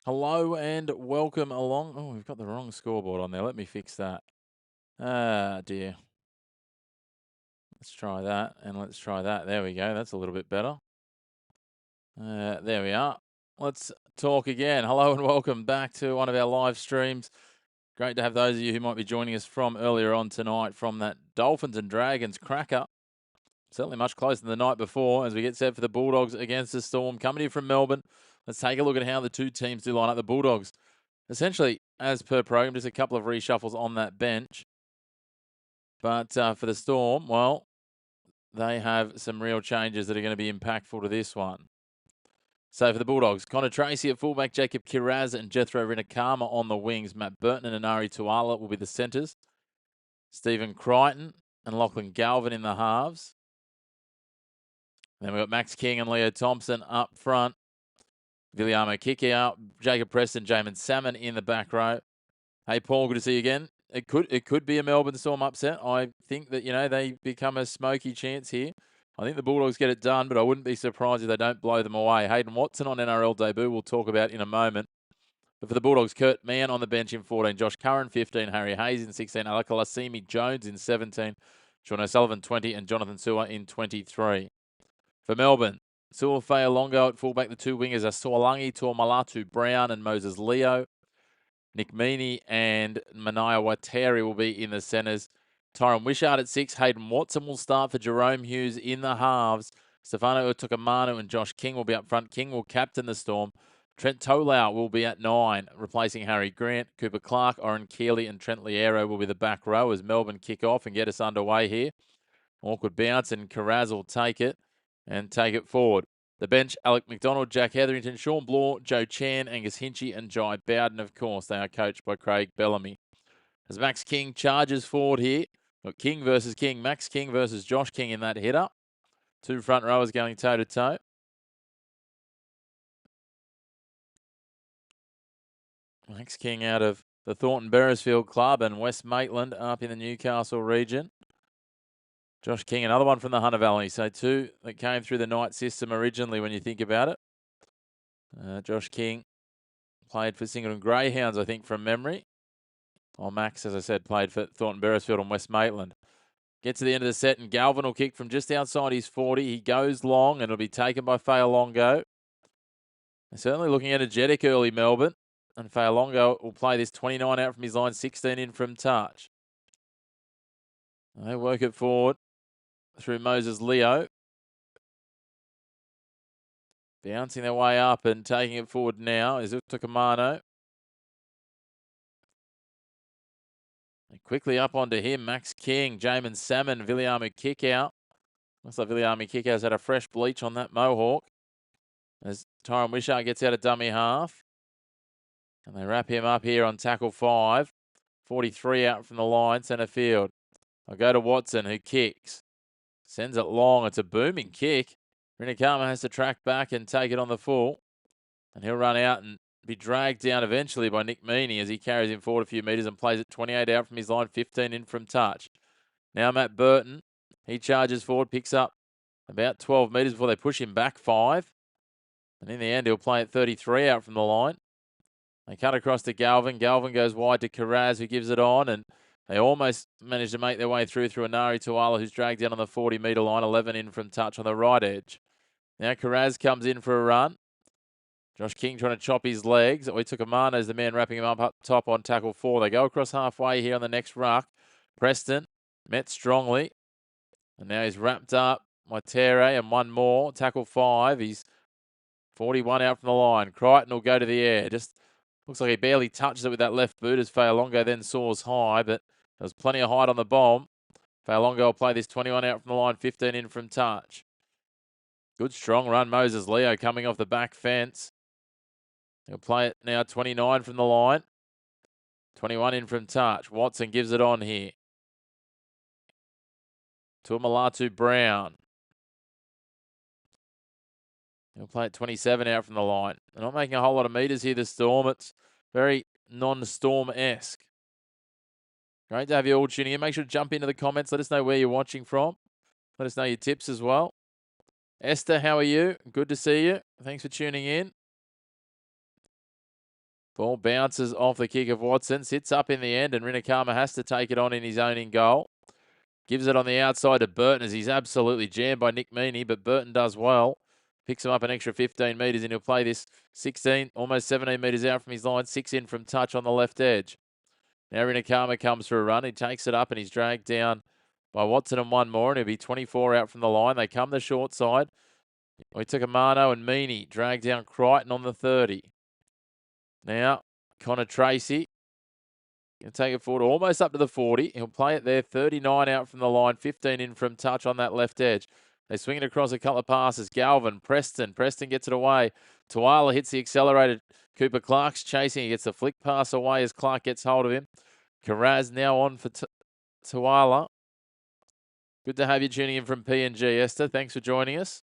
Hello and welcome along. Oh, we've got the wrong scoreboard on there. Let me fix that. Ah, dear. Let's try that and let's try that. There we go. That's a little bit better. There we are. Let's talk again. Hello and welcome back to one of our live streams. Great to have those of you who might be joining us from earlier on tonight from that Dolphins and Dragons cracker. Certainly much closer than the night before as we get set for the Bulldogs against the Storm. Coming in from Melbourne, let's take a look at how the two teams do line up. The Bulldogs, essentially, as per program, just a couple of reshuffles on that bench. But for the Storm, well, they have some real changes that are going to be impactful to this one. So for the Bulldogs, Connor Tracy at fullback, Jacob Kiraz and Jethro Rinakama on the wings. Matt Burton and Anari Tuala will be the centres. Stephen Crichton and Lachlan Galvin in the halves. Then we've got Max King and Leo Thompson up front. Viliamo Kiki out. Jacob Preston, Jamin Salmon in the back row. Hey, Paul, good to see you again. It could be a Melbourne Storm upset. I think that, they become a smoky chance here. I think the Bulldogs get it done, but I wouldn't be surprised if they don't blow them away. Hayden Watson on NRL debut, we'll talk about in a moment. But for the Bulldogs, Kurt Mann on the bench in 14, Josh Curran 15, Harry Hayes in 16, Alakalasimi Jones in 17, Sean O'Sullivan 20, and Jonathan Sewer in 23. For Melbourne, Sua Fa'alongo at fullback. The two wingers are Soalangi, Tuamalatu Brown, and Moses Leo. Nick Meaney and Mania Wateri will be in the centres. Tyron Wishart at 6. Hayden Watson will start for Jerome Hughes in the halves. Stefano Utokamanu and Josh King will be up front. King will captain the Storm. Trent Tolau will be at 9, replacing Harry Grant. Cooper Clark, Oren Keeley and Trent Liero will be the back row as Melbourne kick off and get us underway here. Awkward bounce and Carraz will take it and take it forward. The bench, Alec McDonald, Jack Hetherington, Sean Bloor, Joe Chan, Angus Hinchy and Jai Bowden, of course. They are coached by Craig Bellamy. As Max King charges forward here, got King versus King, Max King versus Josh King in that header. Two front rowers going toe-to-toe. Max King out of the Thornton Beresfield Club and West Maitland up in the Newcastle region. Josh King, another one from the Hunter Valley. So two that came through the Knight system originally when you think about it. Josh King played for Singleton Greyhounds, I think, from memory. While Max, as I said, played for Thornton Beresfield and West Maitland. Get to the end of the set and Galvin will kick from just outside his 40. He goes long and it'll be taken by Fa'alongo. They're certainly looking energetic early, Melbourne. And Fa'alongo will play this 29 out from his line, 16 in from touch. They work it forward through Moses Leo. Bouncing their way up and taking it forward now is Utokamano. And quickly up onto him, Max King, Jamin Salmon, Viliami kick out. Looks like Viliami kick out's had a fresh bleach on that mohawk. As Tyron Wishart gets out of dummy half. And they wrap him up here on tackle 5. 43 out from the line, centre field. I'll go to Watson, who kicks. Sends it long. It's a booming kick. Rinakama has to track back and take it on the full. And he'll run out and be dragged down eventually by Nick Meaney as he carries him forward a few metres and plays it 28 out from his line, 15 in from touch. Now Matt Burton, he charges forward, picks up about 12 metres before they push him back 5. And in the end, he'll play it 33 out from the line. They cut across to Galvin. Galvin goes wide to Carraz, who gives it on. And they almost managed to make their way through Anari Tuala, who's dragged down on the 40-metre line, 11 in from touch on the right edge. Now Carraz comes in for a run. Josh King trying to chop his legs. We took Amano as the man wrapping him up top on tackle 4. They go across halfway here on the next ruck. Preston met strongly. And now he's wrapped up. Motere and one more. Tackle 5. He's 41 out from the line. Crichton will go to the air. Just looks like he barely touches it with that left boot as Fa'alongo then soars high, but there's plenty of height on the bomb. Fa'alongo will play this 21 out from the line, 15 in from touch. Good strong run. Moses Leo coming off the back fence. He'll play it now 29 from the line. 21 in from touch. Watson gives it on here. Tuamalatu Brown. He'll play it 27 out from the line. They're not making a whole lot of metres here, the Storm. It's very non-Storm-esque. Great to have you all tuning in. Make sure to jump into the comments. Let us know where you're watching from. Let us know your tips as well. Esther, how are you? Good to see you. Thanks for tuning in. Ball bounces off the kick of Watson, sits up in the end, and Rinakama has to take it on in his own in goal. Gives it on the outside to Burton as he's absolutely jammed by Nick Meaney, but Burton does well. Picks him up an extra 15 metres and he'll play this 16, almost 17 metres out from his line, 6 in from touch on the left edge. Now Rinakama comes for a run. He takes it up and he's dragged down by Watson and one more, and he'll be 24 out from the line. They come the short side. We took a Mano and Meaney, dragged down Crichton on the 30. Now, Connor Tracy can take it forward almost up to the 40. He'll play it there, 39 out from the line, 15 in from touch on that left edge. They swing it across a couple of passes. Galvin, Preston gets it away. Tuala hits the accelerated. Cooper Clark's chasing. He gets the flick pass away as Clark gets hold of him. Carraz now on for Tuala. Good to have you tuning in from PNG, Esther. Thanks for joining us.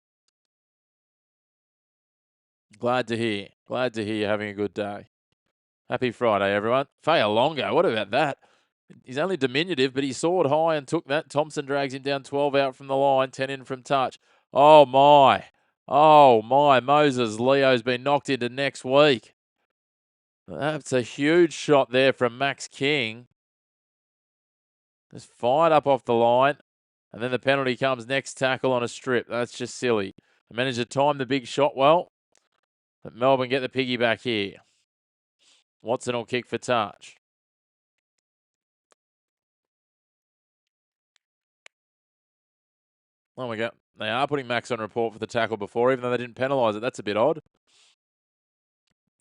Glad to hear. Glad to hear you're having a good day. Happy Friday, everyone. Fayalonga, what about that? He's only diminutive, but he soared high and took that. Thompson drags him down 12 out from the line, 10 in from touch. Oh, my. Oh, my. Moses Leo's been knocked into next week. That's a huge shot there from Max King. Just fired up off the line. And then the penalty comes next tackle on a strip. That's just silly. They managed to time the big shot well. But Melbourne get the piggyback here. Watson will kick for touch. Oh, we go. They are putting Max on report for the tackle before, even though they didn't penalise it. That's a bit odd.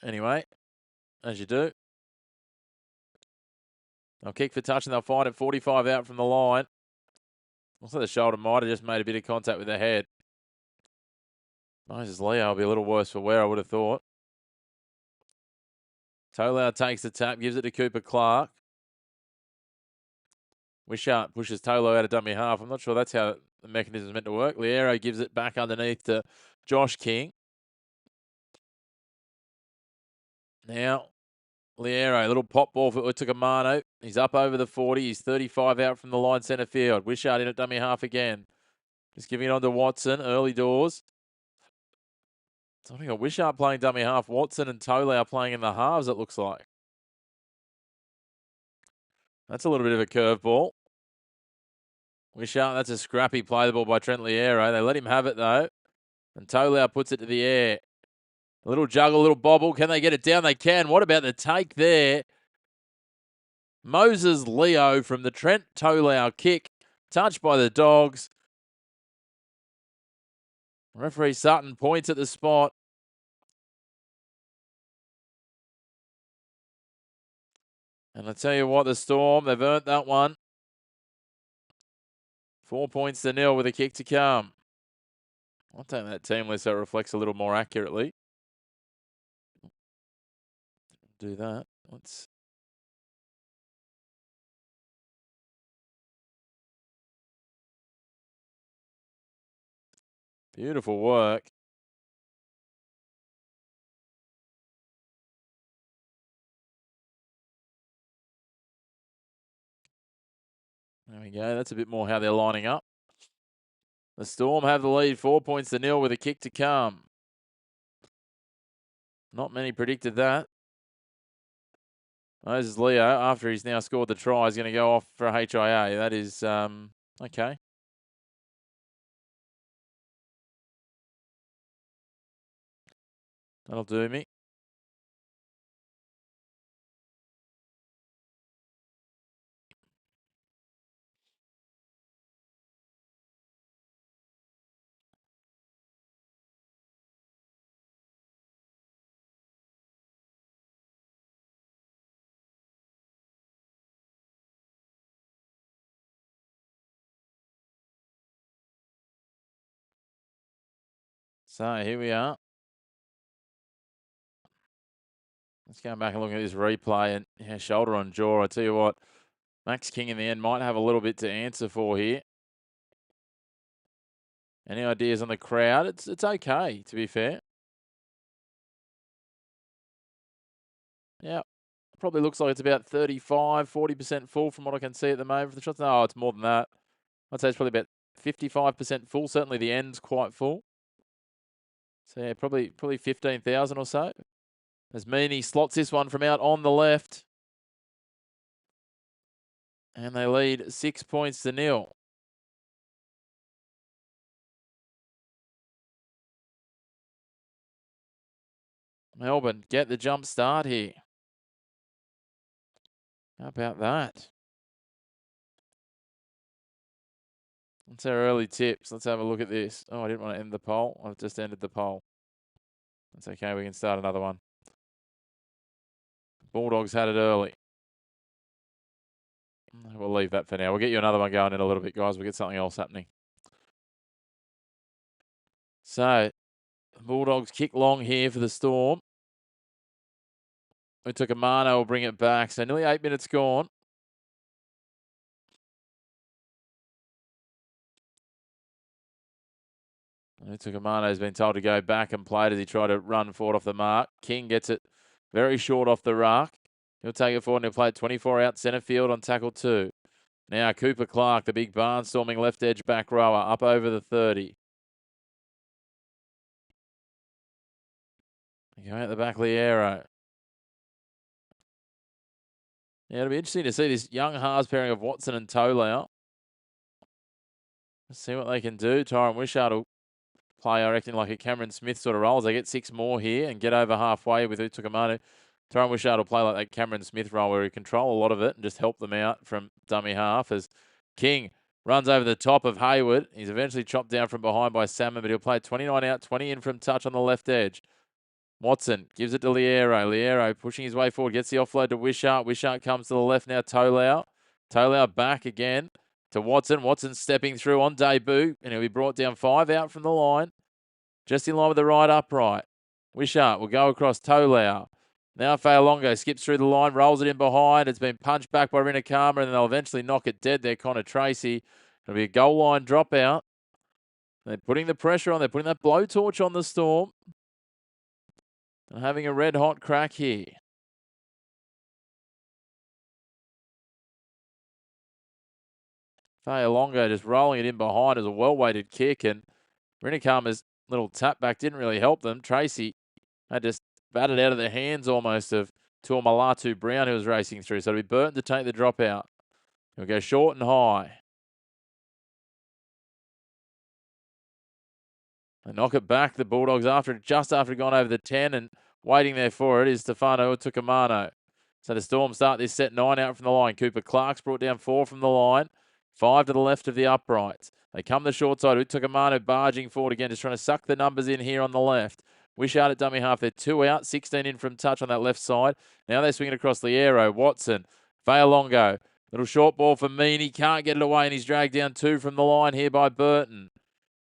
Anyway, as you do. They'll kick for touch and they'll find it 45 out from the line. Also, the shoulder might have just made a bit of contact with the head. Moses Leo will be a little worse for wear, I would have thought. Tolau takes the tap, gives it to Cooper Clark. Wishart pushes Tolo out of dummy half. I'm not sure that's how the mechanism is meant to work. Liero gives it back underneath to Josh King. Now, Liero, a little pop ball for Utakamano. He's up over the 40. He's 35 out from the line centre field. Wishart in at dummy half again. Just giving it on to Watson, early doors. So I think Wishart playing dummy half. Watson and Tolau playing in the halves, it looks like. That's a little bit of a curveball. Wishart, that's a scrappy play the ball by Trent Liero. They let him have it, though. And Tolau puts it to the air. A little juggle, a little bobble. Can they get it down? They can. What about the take there? Moses Leo from the Trent Tolau kick. Touched by the Dogs. Referee Sutton points at the spot. And I tell you what, the Storm, they've earned that one. 4 points to 0 with a kick to come. I'll take that team list so it reflects a little more accurately. Do that. Let's. Beautiful work. There we go. That's a bit more how they're lining up. The Storm have the lead, 4 points to 0 with a kick to come. Not many predicted that. Moses Leo, after he's now scored the try, is going to go off for a HIA. That is, okay. That'll do me. So here we are. Let's go back and look at this replay. And yeah, shoulder on jaw. I tell you what, Max King in the end might have a little bit to answer for here. Any ideas on the crowd? It's okay, to be fair. Yeah, probably looks like it's about 35, 40% full from what I can see at the moment for the shots. No, it's more than that. I'd say it's probably about 55% full. Certainly the end's quite full. So yeah, probably 15,000 or so. As Meany slots this one from out on the left. And they lead 6 points to 0. Melbourne get the jump start here. How about that? That's our early tips. Let's have a look at this. Oh, I didn't want to end the poll. I've just ended the poll. That's okay. We can start another one. Bulldogs had it early. We'll leave that for now. We'll get you another one going in a little bit, guys. We'll get something else happening. So, Bulldogs kick long here for the Storm. We took a Mano, will bring it back. So nearly 8 minutes gone. Tukamano has been told to go back and play as he tried to run forward off the mark. King gets it very short off the ruck. He'll take it forward and he'll play it 24 out centre field on tackle 2. Now Cooper Clark, the big barnstorming left edge back rower, up over the 30. Going at the back, Liero. Yeah, it'll be interesting to see this young halves pairing of Watson and Tolau. Let's see what they can do. Tyron Wishart will play, I reckon, like a Cameron Smith sort of role as they get 6 more here and get over halfway with Utukamanu. Tyron Wishart will play like that Cameron Smith role where he control a lot of it and just help them out from dummy half as King runs over the top of Hayward. He's eventually chopped down from behind by Salmon, but he'll play 29 out, 20 in from touch on the left edge. Watson gives it to Liero. Liero pushing his way forward, gets the offload to Wishart. Wishart comes to the left now, Tolau. Tolau back again to Watson. Watson stepping through on debut, and he'll be brought down 5 out from the line. Just in line with the right upright. Wishart will go across Tolau. Now Fa'alongo skips through the line, rolls it in behind. It's been punched back by Rinakama, and they'll eventually knock it dead there, Connor Tracy. It'll be a goal line dropout. They're putting the pressure on. They're putting that blowtorch on the Storm. And having a red-hot crack here. Fa'alongo just rolling it in behind as a well-weighted kick, and Rinakama's little tap back didn't really help them. Tracy had just batted out of the hands almost of Tuamalatu Brown, who was racing through. So it'll be Burton to take the drop out. He'll go short and high. They knock it back, the Bulldogs, just after it gone over the 10, and waiting there for it is Stefano Utukamano. So the Storm start this set 9 out from the line. Cooper Clark's brought down 4 from the line, 5 to the left of the uprights. They come the short side. Utukamano barging forward again, just trying to suck the numbers in here on the left. Wishart at dummy half. They're 2 out, 16 in from touch on that left side. Now they swing it across Liero. Watson, Fa'alongo. Little short ball for Meany. Can't get it away, and he's dragged down 2 from the line here by Burton.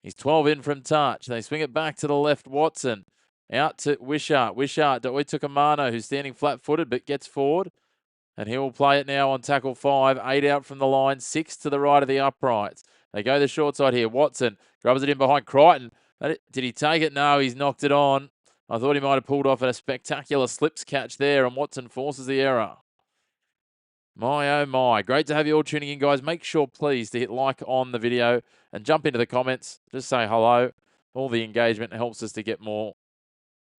He's 12 in from touch. They swing it back to the left. Watson out to Wishart. Wishart to Utukamano, who's standing flat-footed but gets forward. And he will play it now on tackle 5. 8 out from the line, 6 to the right of the uprights. They go the short side here. Watson grabs it in behind Crichton. Did he take it? No, he's knocked it on. I thought he might have pulled off a spectacular slips catch there, and Watson forces the error. My, oh my. Great to have you all tuning in, guys. Make sure, please, to hit like on the video and jump into the comments. Just say hello. All the engagement helps us to get more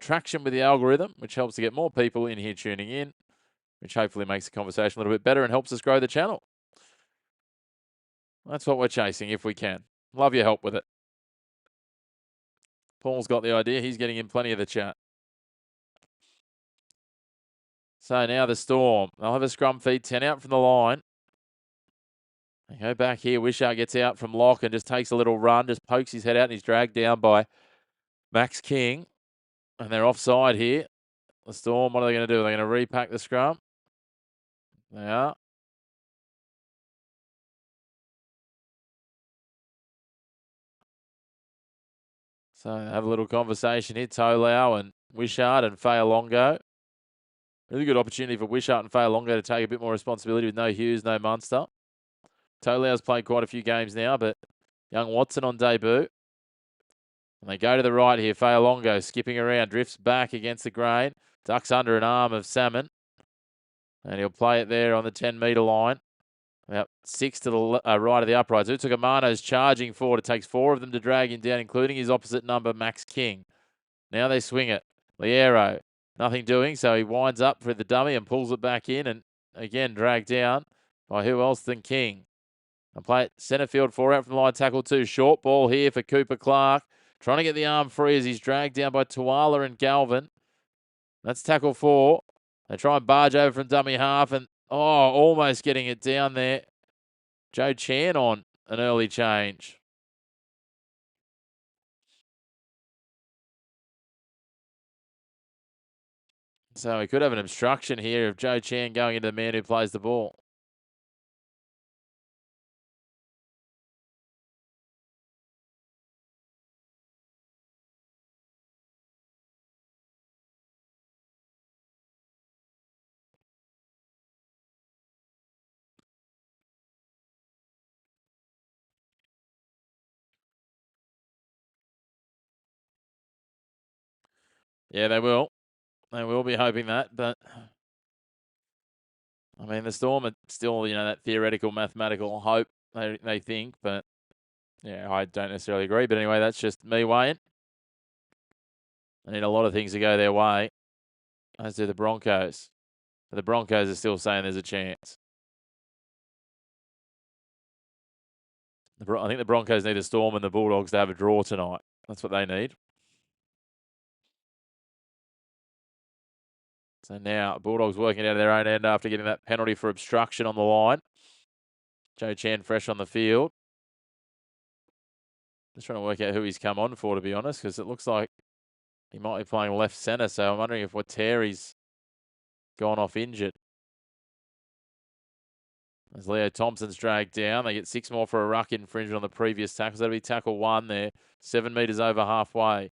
traction with the algorithm, which helps to get more people in here tuning in, which hopefully makes the conversation a little bit better and helps us grow the channel. That's what we're chasing, if we can. Love your help with it. Paul's got the idea. He's getting in plenty of the chat. So now the Storm. They'll have a scrum feed, 10 out from the line. They go back here. Wishart gets out from lock and just takes a little run, just pokes his head out, and he's dragged down by Max King. And they're offside here. The Storm, what are they going to do? They're going to repack the scrum. They are. So have a little conversation here. Tolau and Wishart and Fa'alongo. Really good opportunity for Wishart and Fa'alongo to take a bit more responsibility with no Hughes, no Munster. Tolau's played quite a few games now, but young Watson on debut. And they go to the right here. Fa'alongo skipping around, drifts back against the grain, ducks under an arm of Salmon. And he'll play it there on the 10-metre line. About 6 to the right of the uprights. Utukamano's charging forward. It takes 4 of them to drag him down, including his opposite number, Max King. Now they swing it. Liero Nothing doing, so he winds up for the dummy and pulls it back in, and again dragged down by who else than King. And play it centre field, 4 out from line, tackle 2. Short ball here for Cooper Clark. Trying to get the arm free as he's dragged down by Tuala and Galvin. That's tackle 4. They try and barge over from dummy half, and almost getting it down there. Joe Chan on an early change. So we could have an obstruction here of Joe Chan going into the man who plays the ball. Yeah, they will. They will be hoping that, but I mean, the Storm are still, that theoretical mathematical hope, they think, but yeah, I don't necessarily agree. But anyway, that's just me weighing. I need a lot of things to go their way, as do the Broncos. But the Broncos are still saying there's a chance. I think the Broncos need the Storm and the Bulldogs to have a draw tonight. That's what they need. So now Bulldogs working out of their own end after getting that penalty for obstruction on the line. Joe Chan fresh on the field. Just trying to work out who he's come on for, to be honest, because it looks like he might be playing left centre. So I'm wondering if Terry's gone off injured. As Leo Thompson's dragged down, they get 6 more for a ruck infringement on the previous tackles. That'll be tackle 1 there, 7 metres over halfway.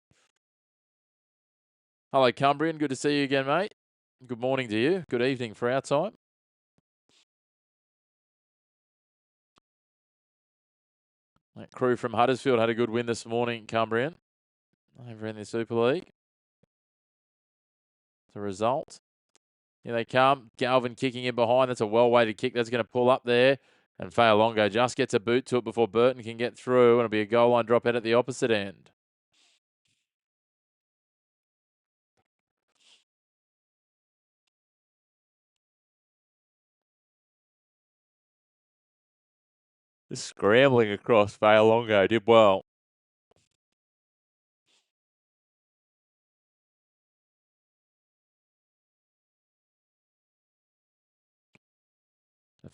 Hello, Cumbrian. Good to see you again, mate. Good morning to you. Good evening for our time. That crew from Huddersfield had a good win this morning, Cumbrian, over in the Super League. The result. Here they come. Galvin kicking in behind. That's a well-weighted kick. That's going to pull up there. And Fa'alongo just gets a boot to it before Burton can get through. And it'll be a goal line drop out at the opposite end. Just scrambling across. Fa'alongo did well.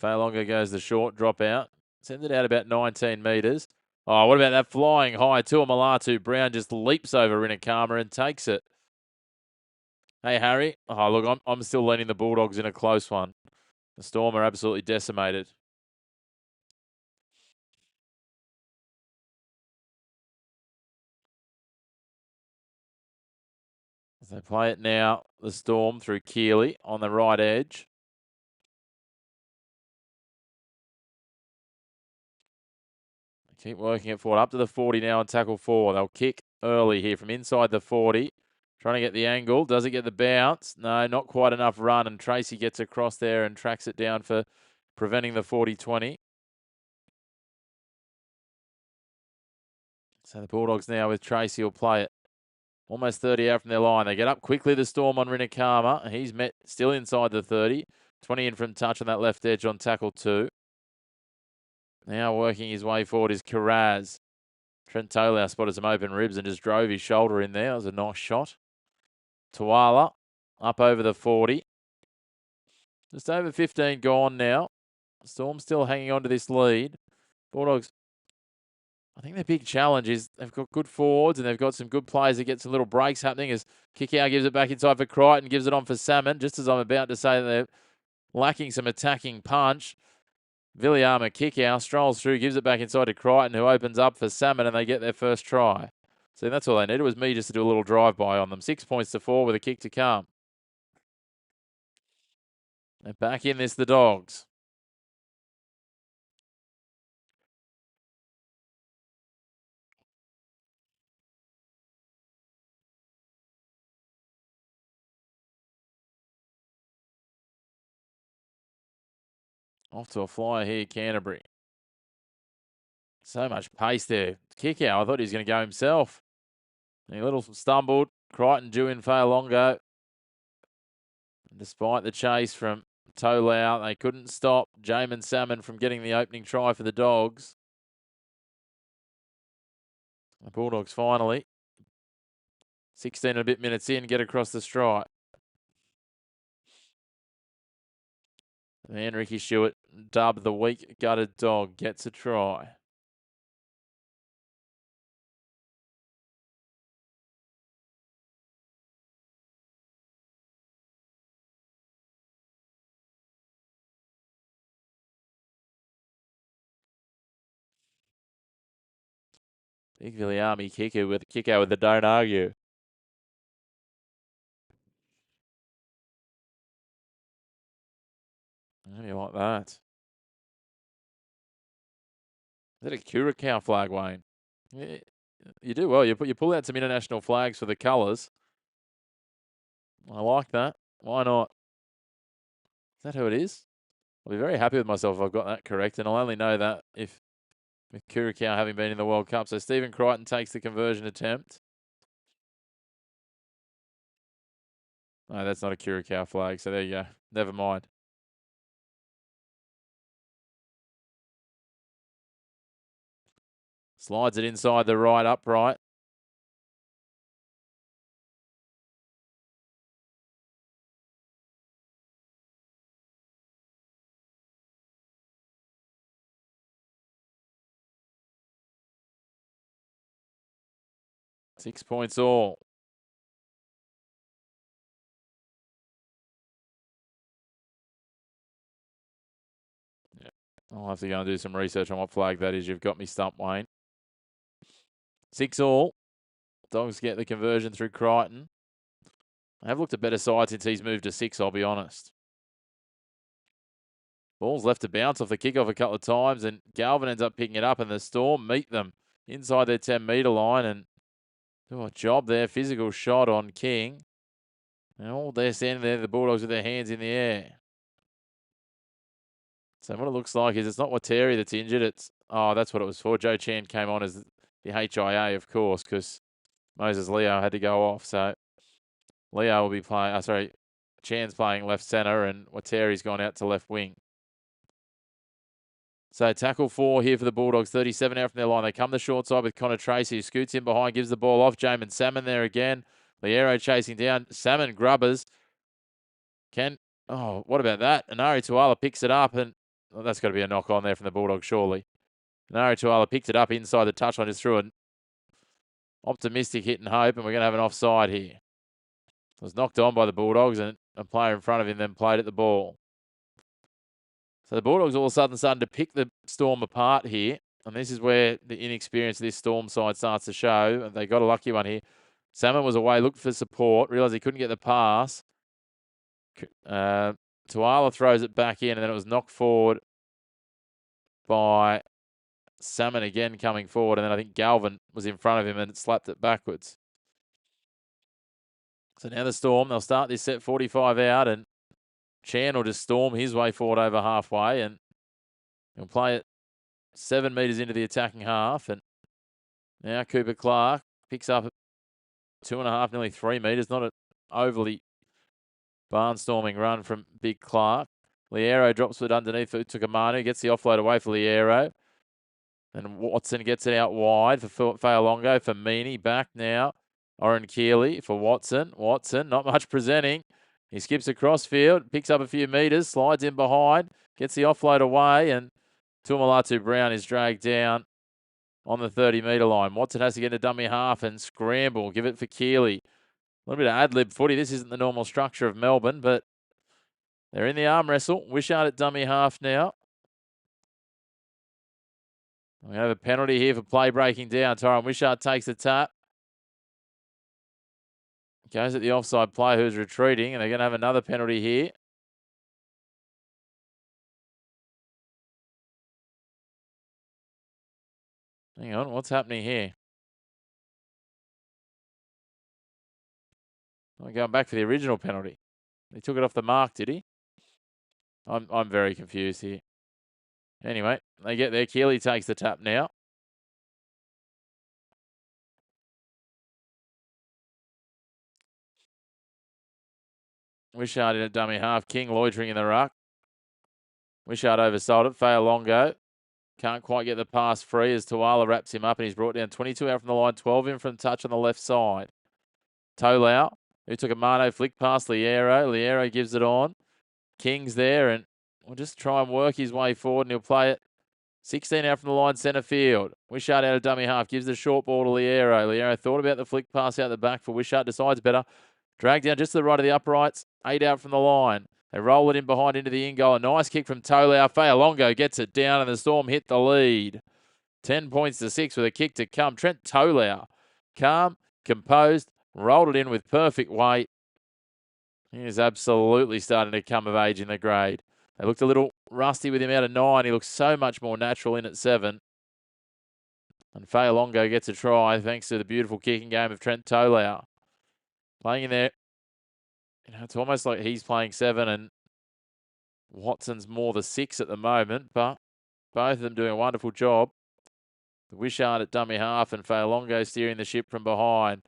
Fa'alongo goes the short drop out. Sends it out about 19 metres. Oh, what about that flying high to Malatu? Brown just leaps over Rinakama and takes it. Hey, Harry. Oh, look, I'm still leaning the Bulldogs in a close one. The Storm are absolutely decimated. As they play it now, the Storm through Keeley on the right edge. Keep working it forward. Up to the 40 now on tackle 4. They'll kick early here from inside the 40. Trying to get the angle. Does it get the bounce? No, not quite enough run. And Tracy gets across there and tracks it down for preventing the 40-20. So the Bulldogs now with Tracy will play it. Almost 30 out from their line. They get up quickly, the Storm on Rinakama. He's met still inside the 30. 20 in from touch on that left edge on tackle 2. Now working his way forward is Carraz. Trent Taylor spotted some open ribs and just drove his shoulder in there. That was a nice shot. Tuala up over the 40. Just over 15 gone now. Storm still hanging on to this lead. Bulldogs, I think their big challenge is they've got good forwards and they've got some good players that get some little breaks happening as Kickout gives it back inside for Crichton, gives it on for Salmon. Just as I'm about to say that they're lacking some attacking punch. Villiama Kickout strolls through, gives it back inside to Crichton, who opens up for Salmon, and they get their first try. So that's all they needed was me just to do a little drive-by on them. 6 points to 4 with a kick to come. And back in this, the Dogs. Off to a flyer here, Canterbury. So much pace there. Kick out. I thought he was going to go himself. And he little stumbled. Crichton due in Fa'alongo. Despite the chase from Tolau, they couldn't stop Jamin Salmon from getting the opening try for the Dogs. The Bulldogs finally, 16 and a bit minutes in, get across the stripe. And Ricky Stewart, dubbed the weak gutted dog, gets a try. Big Viliami kicker with the don't argue. How do you like that? Is that a Curacao flag, Wayne? Yeah, you do well. You pull out some international flags for the colours. I like that. Why not? Is that who it is? I'll be very happy with myself if I've got that correct, and I'll only know that if with Curacao having been in the World Cup. So Stephen Crichton takes the conversion attempt. No, that's not a Curacao flag, so there you go. Never mind. Slides it inside the right upright. $6 points all. Yeah. I'll have to go and do some research on what flag that is. You've got me stumped, Wayne. 6 all. Dogs get the conversion through Crichton. I've looked at better sides since he's moved to 6, I'll be honest. Ball's left to bounce off the kickoff a couple of times, and Galvin ends up picking it up, and the Storm meet them inside their 10-metre line and do a job there. Physical shot on King. And all they're standing there, the Bulldogs with their hands in the air. So what it looks like is it's not Wateri that's injured. It's, that's what it was for. Joe Chan came on as the HIA, of course, because Moses Leo had to go off. So Leo will be playing, Chan's playing left centre, and Wateri's gone out to left wing. So tackle 4 here for the Bulldogs, 37 out from their line. They come the short side with Connor Tracy, who scoots in behind, gives the ball off. Jamin Salmon there again. Liero chasing down. Salmon grubbers. What about that? Anari Tuala picks it up, and that's got to be a knock on there from the Bulldogs, surely. Anari Tuala picked it up inside the touchline, just threw an optimistic hit and hope, and we're going to have an offside here. It was knocked on by the Bulldogs, and a player in front of him then played at the ball. So the Bulldogs all of a sudden starting to pick the Storm apart here. And this is where the inexperience of this Storm side starts to show. They got a lucky one here. Salmon was away, looked for support, realised he couldn't get the pass. Tuala throws it back in, and then it was knocked forward by Salmon again coming forward. And then I think Galvin was in front of him and slapped it backwards. So now the Storm, they'll start this set 45 out, and Chan will just storm his way forward over halfway, and he'll play it 7 metres into the attacking half. And now Cooper Clark picks up 2.5, nearly 3 metres. Not an overly barnstorming run from Big Clark. Liero drops it underneath for Tukamanu, gets the offload away for Liero. And Watson gets it out wide for Fa'alongo. For Meany, back now. Oren Keeley for Watson. Watson, not much presenting. He skips across field, picks up a few metres, slides in behind, gets the offload away, and Tumalatu Brown is dragged down on the 30-metre line. Watson has to get a dummy half and scramble, give it for Keeley. A little bit of ad-lib footy. This isn't the normal structure of Melbourne, but they're in the arm wrestle. Wishart at dummy half now. We have a penalty here for play breaking down. Tyron Wishart takes the tap. Goes at the offside player who's retreating, and they're going to have another penalty here. Hang on, what's happening here? I'm going back for the original penalty. He took it off the mark, did he? I'm very confused here. Anyway, they get there. Keeley takes the tap now. Wishart in a dummy half. King loitering in the ruck. Wishart oversold it. Fa'alongo can't quite get the pass free as Tuala wraps him up and he's brought down 22 out from the line, 12 in from touch on the left side. Tolau, who took a Mano flick past Liero. Liero gives it on. King's there and will just try and work his way forward and he'll play it 16 out from the line, centre field. Wishart out of dummy half, gives the short ball to Liero. Liero thought about the flick pass out the back for Wishart, decides better. Dragged down just to the right of the uprights, 8 out from the line. They roll it in behind into the in-goal. A nice kick from Tolau. Fa'alongo gets it down and the Storm hit the lead. 10 points to 6 with a kick to come. Trent Tolau, calm, composed, rolled it in with perfect weight. He is absolutely starting to come of age in the grade. They looked a little rusty with him out of 9. He looks so much more natural in at 7. And Fa'alongo gets a try thanks to the beautiful kicking game of Trent Tolau. Playing in there, it's almost like he's playing 7 and Watson's more the 6 at the moment, but both of them doing a wonderful job. Wishart at dummy half and Fa'alongo steering the ship from behind.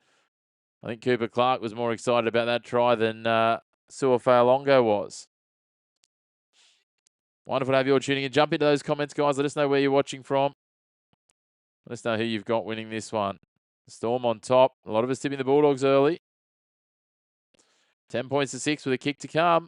I think Cooper Clark was more excited about that try than Sua Fa'alongo was. Wonderful to have you all tuning in. Jump into those comments, guys. Let us know where you're watching from. Let us know who you've got winning this one. Storm on top. A lot of us tipping the Bulldogs early. 10 points to 6 with a kick to come.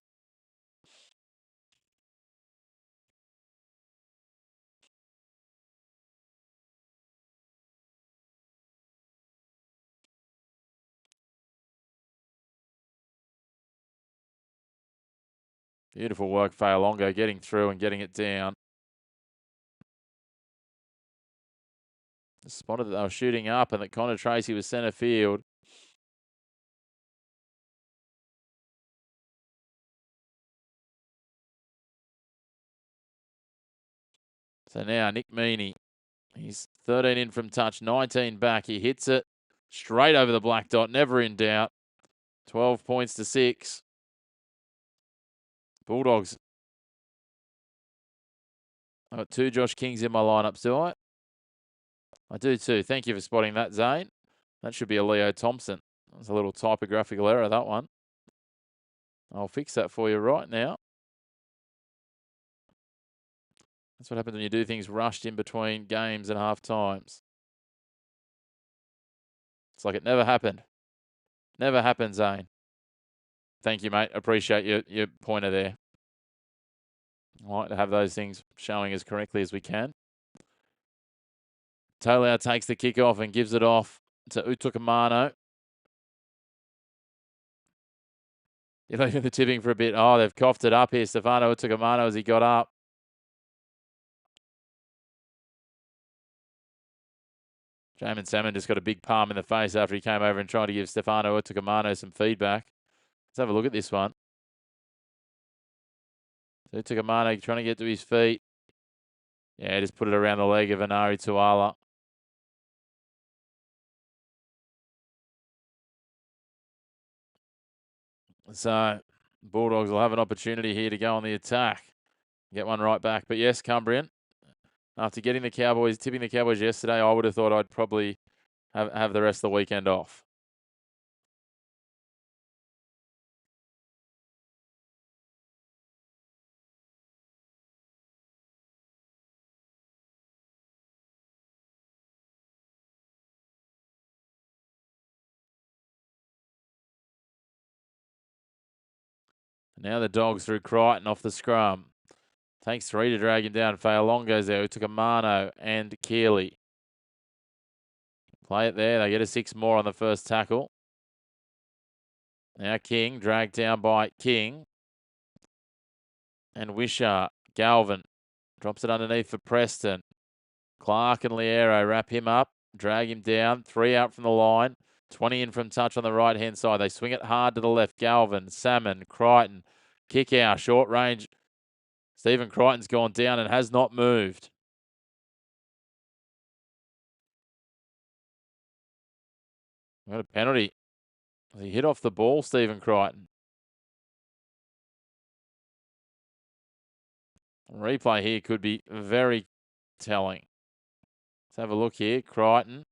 Beautiful work, Fa'alongo getting through and getting it down. Spotted that they were shooting up and that Connor Tracy was centre field. So now Nick Meaney, he's 13 in from touch, 19 back. He hits it straight over the black dot, never in doubt. 12 points to 6. Bulldogs. I've got 2 Josh Kings in my lineups, do I? I do too. Thank you for spotting that, Zane. That should be a Leo Thompson. That's a little typographical error, that one. I'll fix that for you right now. That's what happens when you do things rushed in between games and half times. It's like it never happened. Never happened, Zane. Thank you, mate. Appreciate your pointer there. I like to have those things showing as correctly as we can. Tolau takes the kick off and gives it off to Utukamano. You're leaving the tipping for a bit. Oh, they've coughed it up here. Stefano Utukamano as he got up. Jamin Salmon just got a big palm in the face after he came over and tried to give Stefano Utukamano some feedback. Let's have a look at this one. So Utukamano trying to get to his feet. Yeah, just put it around the leg of Anari Tuala. So Bulldogs will have an opportunity here to go on the attack. Get one right back. But yes, Cumbrian, after getting the Cowboys, tipping the Cowboys yesterday, I would have thought I'd probably have the rest of the weekend off. Now the Dogs through Crichton off the scrum. Takes 3 to drag him down. Fa'alongo's there. Who took a Mano and Keeley. Play it there. They get a 6 more on the first tackle. Now King dragged down by King. And Wishart. Galvin drops it underneath for Preston. Clark and Liero wrap him up. Drag him down. 3 out from the line. 20 in from touch on the right-hand side. They swing it hard to the left. Galvin, Salmon, Crichton. Kick out. Short range. Stephen Crichton's gone down and has not moved. Got a penalty. He hit off the ball, Stephen Crichton. Replay here could be very telling. Let's have a look here. Crichton.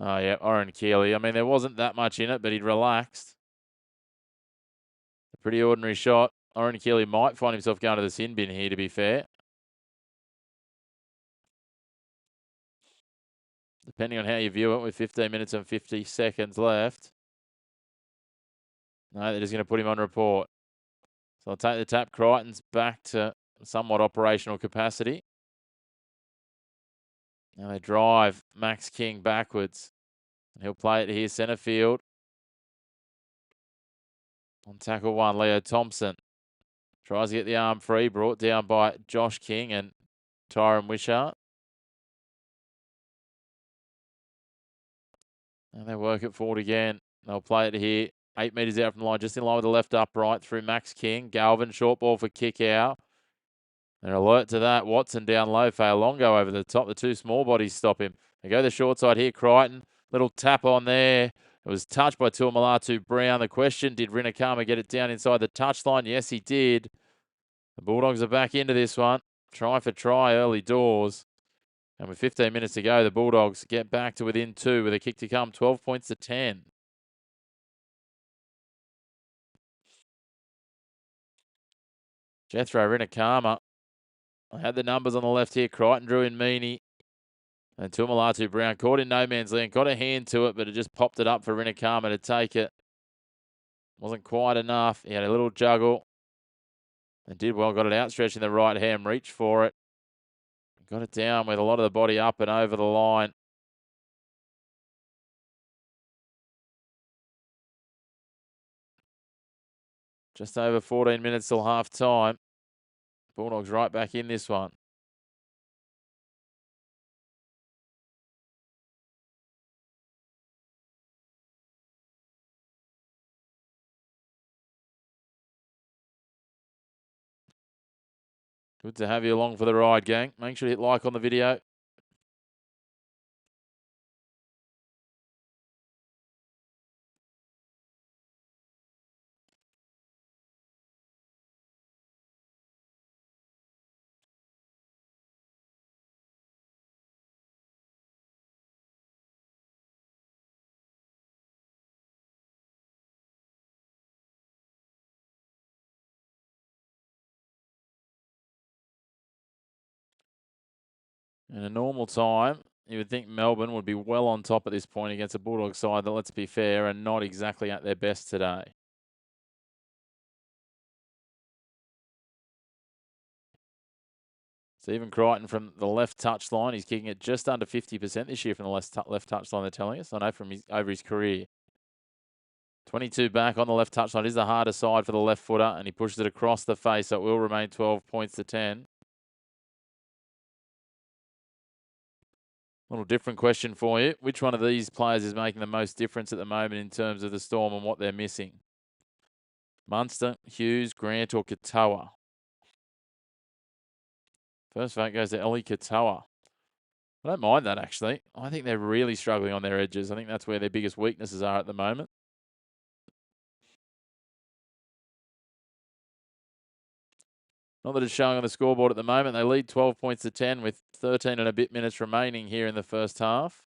Oh, yeah, Oren Keeley. I mean, there wasn't that much in it, but he'd relaxed. Pretty ordinary shot. Oren Keeley might find himself going to the sin bin here, to be fair. Depending on how you view it, with 15 minutes and 50 seconds left. No, they're just going to put him on report. So I'll take the tap. Crichton's back to somewhat operational capacity. Now they drive Max King backwards. And he'll play it here, centre field. On tackle one, Leo Thompson. Tries to get the arm free, brought down by Josh King and Tyron Wishart. And they work it forward again. They'll play it here. 8 metres out from the line, just in line with the left upright through Max King. Galvin, short ball for kick out. They're alert to that. Watson down low. Failongo over the top. The two small bodies stop him. They go the short side here. Crichton, little tap on there. It was touched by Tuamalatu Brown. The question, did Rinakama get it down inside the touchline? Yes, he did. The Bulldogs are back into this one. Try for try early doors. And with 15 minutes to go, the Bulldogs get back to within 2 with a kick to come. 12 points to 10. Jethro Rinakama. I had the numbers on the left here. Crichton drew in Meaney. And Tuamalatu Brown caught in no man's land. Got a hand to it, but it just popped it up for Rinakama to take it. Wasn't quite enough. He had a little juggle. And did well. Got it outstretched in the right hand. Reached for it. Got it down with a lot of the body up and over the line. Just over 14 minutes till half time. Bulldogs right back in this one. Good to have you along for the ride, gang. Make sure to hit like on the video. In a normal time, you would think Melbourne would be well on top at this point against a Bulldog side that, let's be fair, are not exactly at their best today. Stephen Crichton from the left touch line. He's kicking it just under 50% this year from the left touch line, they're telling us. I know from over his career. 22 back on the left touch line is the harder side for the left footer, and he pushes it across the face, so it will remain 12 points to 10. Little different question for you. Which one of these players is making the most difference at the moment in terms of the Storm and what they're missing? Munster, Hughes, Grant, or Katoa? First vote goes to Ellie Katoa. I don't mind that, actually. I think they're really struggling on their edges. I think that's where their biggest weaknesses are at the moment. Not that it's showing on the scoreboard at the moment. They lead 12 points to 10 with 13 and a bit minutes remaining here in the first half.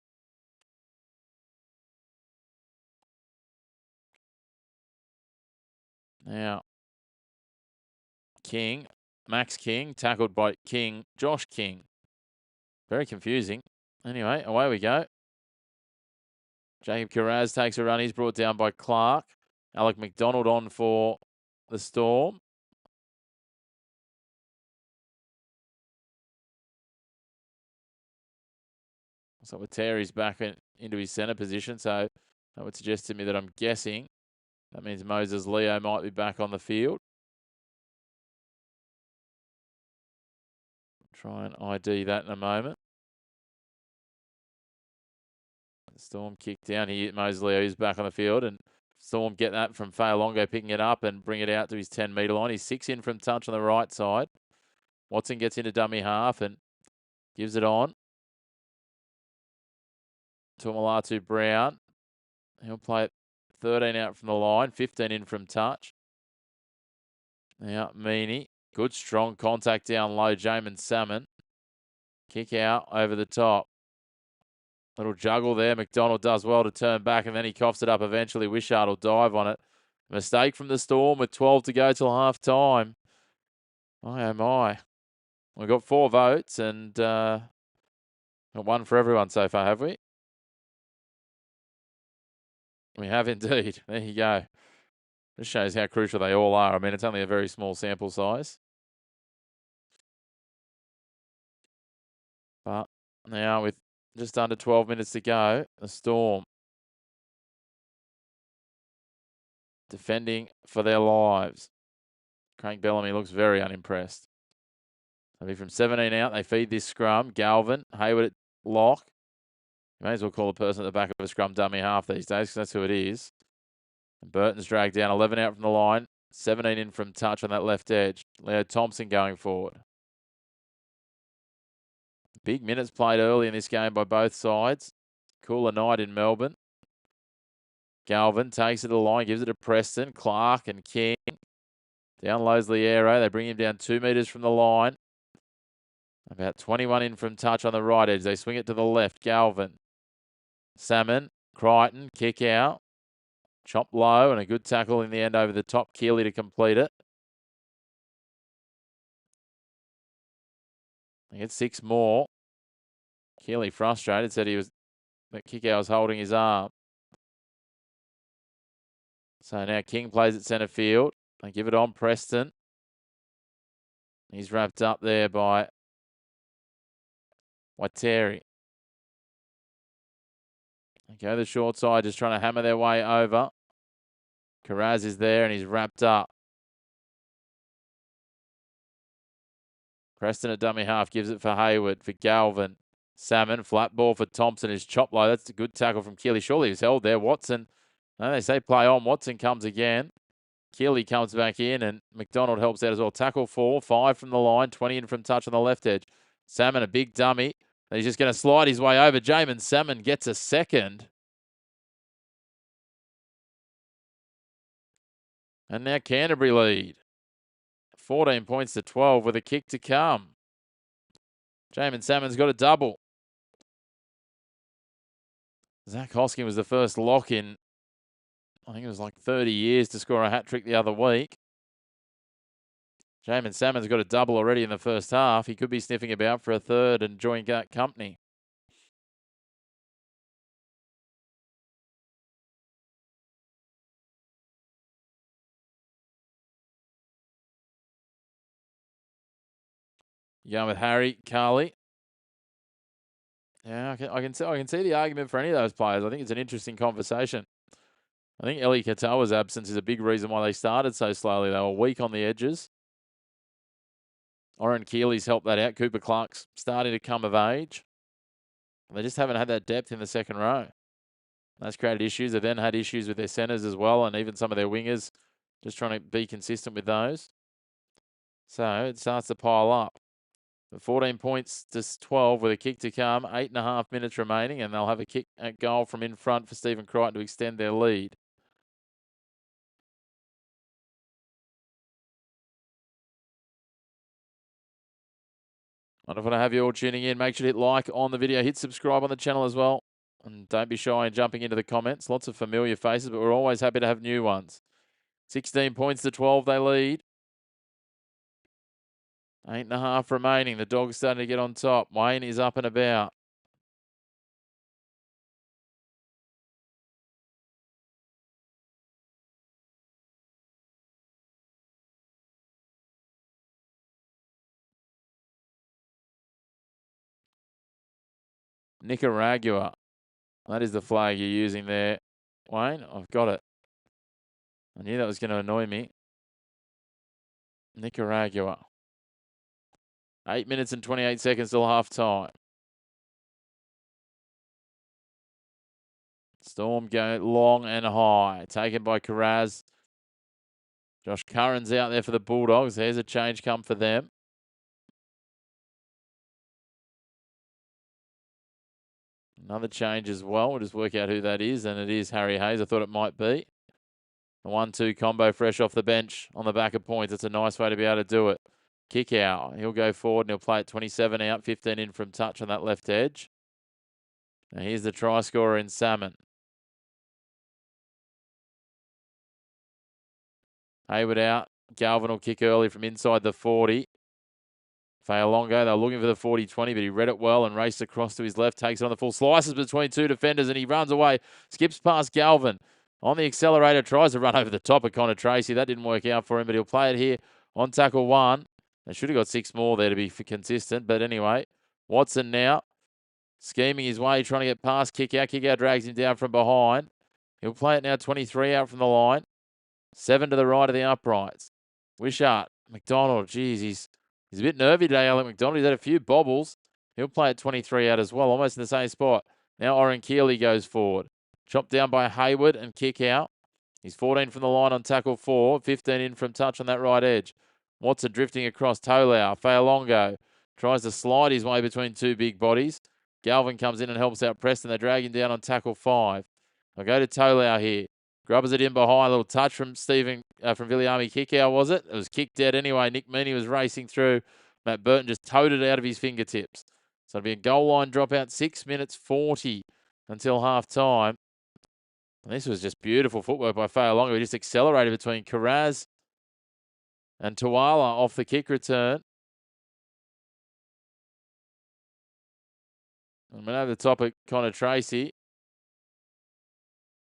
Now, King, Max King, tackled by King, Josh King. Very confusing. Anyway, away we go. Jacob Kiraz takes a run. He's brought down by Clark. Alec McDonald on for the Storm. So with Terry's back into his centre position, so that would suggest to me that I'm guessing that means Moses Leo might be back on the field. Try and ID that in a moment. Storm kick down here. Moses Leo is back on the field, and Storm get that from Failongo, picking it up and bring it out to his 10-metre line. He's 6 in from touch on the right side. Watson gets into dummy half and gives it on. Tuamalatu Brown. He'll play it 13 out from the line, 15 in from touch. Now, Meaney. Good, strong contact down low. Jamin Salmon. Kick out over the top. Little juggle there. McDonald does well to turn back, and then he coughs it up eventually. Wishart will dive on it. Mistake from the Storm with 12 to go till half time. My, oh my. We've got 4 votes and got one for everyone so far, have we? We have indeed. There you go. This shows how crucial they all are. I mean, it's only a very small sample size. But now with just under 12 minutes to go, the Storm defending for their lives. Craig Bellamy looks very unimpressed. Maybe from 17 out, they feed this scrum. Galvin, Hayward at lock. You may as well call the person at the back of a scrum dummy half these days because that's who it is. And Burton's dragged down 11 out from the line. 17 in from touch on that left edge. Leo Thompson going forward. Big minutes played early in this game by both sides. Cooler night in Melbourne. Galvin takes it to the line, gives it to Preston, Clark and King. Down Losley Aero. They bring him down 2 metres from the line. About 21 in from touch on the right edge. They swing it to the left. Galvin. Salmon. Crichton. Kick out. Chop low and a good tackle in the end over the top. Keeley to complete it. They get 6 more. Keeley frustrated. Said that kick out was holding his arm. So now King plays at centre field. They give it on Preston. He's wrapped up there by Wateri. They go the short side, just trying to hammer their way over. Carraz is there and he's wrapped up. Preston at dummy half gives it for Hayward, for Galvin. Salmon, flat ball for Thompson is chopped low. That's a good tackle from Keeley. Surely he was held there. Watson, no, they say play on. Watson comes again. Keeley comes back in and McDonald helps out as well. Tackle 4, 5 from the line, 20 in from touch on the left edge. Salmon, a big dummy. He's just going to slide his way over. Jamin Salmon gets a second. And now Canterbury lead. 14 points to 12 with a kick to come. Jamin Salmon's got a double. Zach Hosking was the first lock in, I think it was like 30 years to score a hat-trick the other week. Jamin Salmon's got a double already in the first half. He could be sniffing about for a third and join that company. You going with Harry, Carly? Yeah, I can see the argument for any of those players. I think it's an interesting conversation. I think Ellie Katoa's absence is a big reason why they started so slowly. They were weak on the edges. Oren Keeley's helped that out. Cooper Clark's starting to come of age. They just haven't had that depth in the second row. That's created issues. They've then had issues with their centres as well, and even some of their wingers, just trying to be consistent with those. So it starts to pile up. 14 points to 12 with a kick to come. 8.5 minutes remaining, and they'll have a kick at goal from in front for Stephen Crichton to extend their lead. Wonderful to have you all tuning in. Make sure to hit like on the video. Hit subscribe on the channel as well. And don't be shy in jumping into the comments. Lots of familiar faces, but we're always happy to have new ones. 16 points to 12 they lead. 8.5 remaining. The Dogs starting to get on top. Wayne is up and about. Nicaragua. That is the flag you're using there, Wayne. I've got it. I knew that was going to annoy me. Nicaragua. 8 minutes and 28 seconds till half time. Storm go long and high. Taken by Carraz. Josh Curran's out there for the Bulldogs. There's a change come for them. Another change as well. We'll just work out who that is. And it is Harry Hayes. I thought it might be. A 1-2 combo fresh off the bench on the back of points. That's a nice way to be able to do it. Kick out. He'll go forward and he'll play at 27 out. 15 in from touch on that left edge. Now here's the try scorer in Salmon. Hayward out. Galvin will kick early from inside the 40. Fayalongo, they were looking for the 40-20, but he read it well and raced across to his left, takes it on the full, slices between two defenders, and he runs away, skips past Galvin. On the accelerator, tries to run over the top of Connor Tracy. That didn't work out for him, but he'll play it here on tackle 1. They should have got 6 more there to be consistent, but anyway, Watson now scheming his way, trying to get past kick out. Kick out drags him down from behind. He'll play it now 23 out from the line. 7 to the right of the uprights. Wishart, McDonald, geez, he's a bit nervy today, Alec McDonald. He's had a few bobbles. He'll play at 23 out as well, almost in the same spot. Now Oren Keeley goes forward. Chopped down by Hayward and kick out. He's 14 from the line on tackle 4. 15 in from touch on that right edge. Watson drifting across. Tolau. Fayalongo tries to slide his way between two big bodies. Galvin comes in and helps out Preston. They drag him down on tackle 5. I'll go to Tolau here. Grubbers it in behind. A little touch from Stephen, from Viliami kick out, was it? It was kicked dead anyway. Nick Meaney was racing through. Matt Burton just towed it out of his fingertips. So it'll be a goal line dropout, 6 minutes 40 until half time. And this was just beautiful footwork by Fayalongo. He just accelerated between Karaz and Tuala off the kick return. And went over the top of Connor Tracy.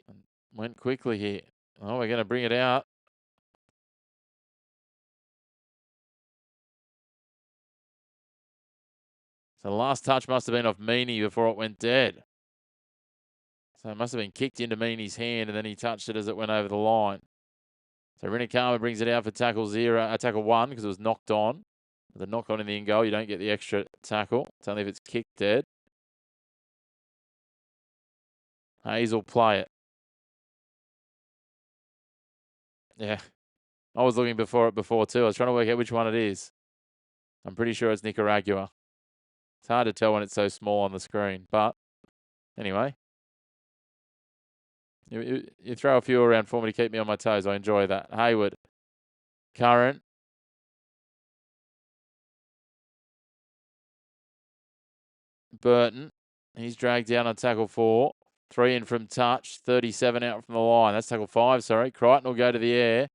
And went quickly here. Oh, we're going to bring it out. So the last touch must have been off Meaney before it went dead. So it must have been kicked into Meaney's hand, and then he touched it as it went over the line. So Rinikama brings it out for tackle 1, because it was knocked on. The knock on in the in goal, you don't get the extra tackle. It's only if it's kicked dead. Hayes will play it. Yeah. I was looking before too. I was trying to work out which one it is. I'm pretty sure it's Nicaragua. It's hard to tell when it's so small on the screen, but anyway. You throw a few around for me to keep me on my toes. I enjoy that. Hayward. Curran. Burton. He's dragged down on tackle 4. 3 in from touch. 37 out from the line. That's tackle 5, sorry. Crichton will go to the air.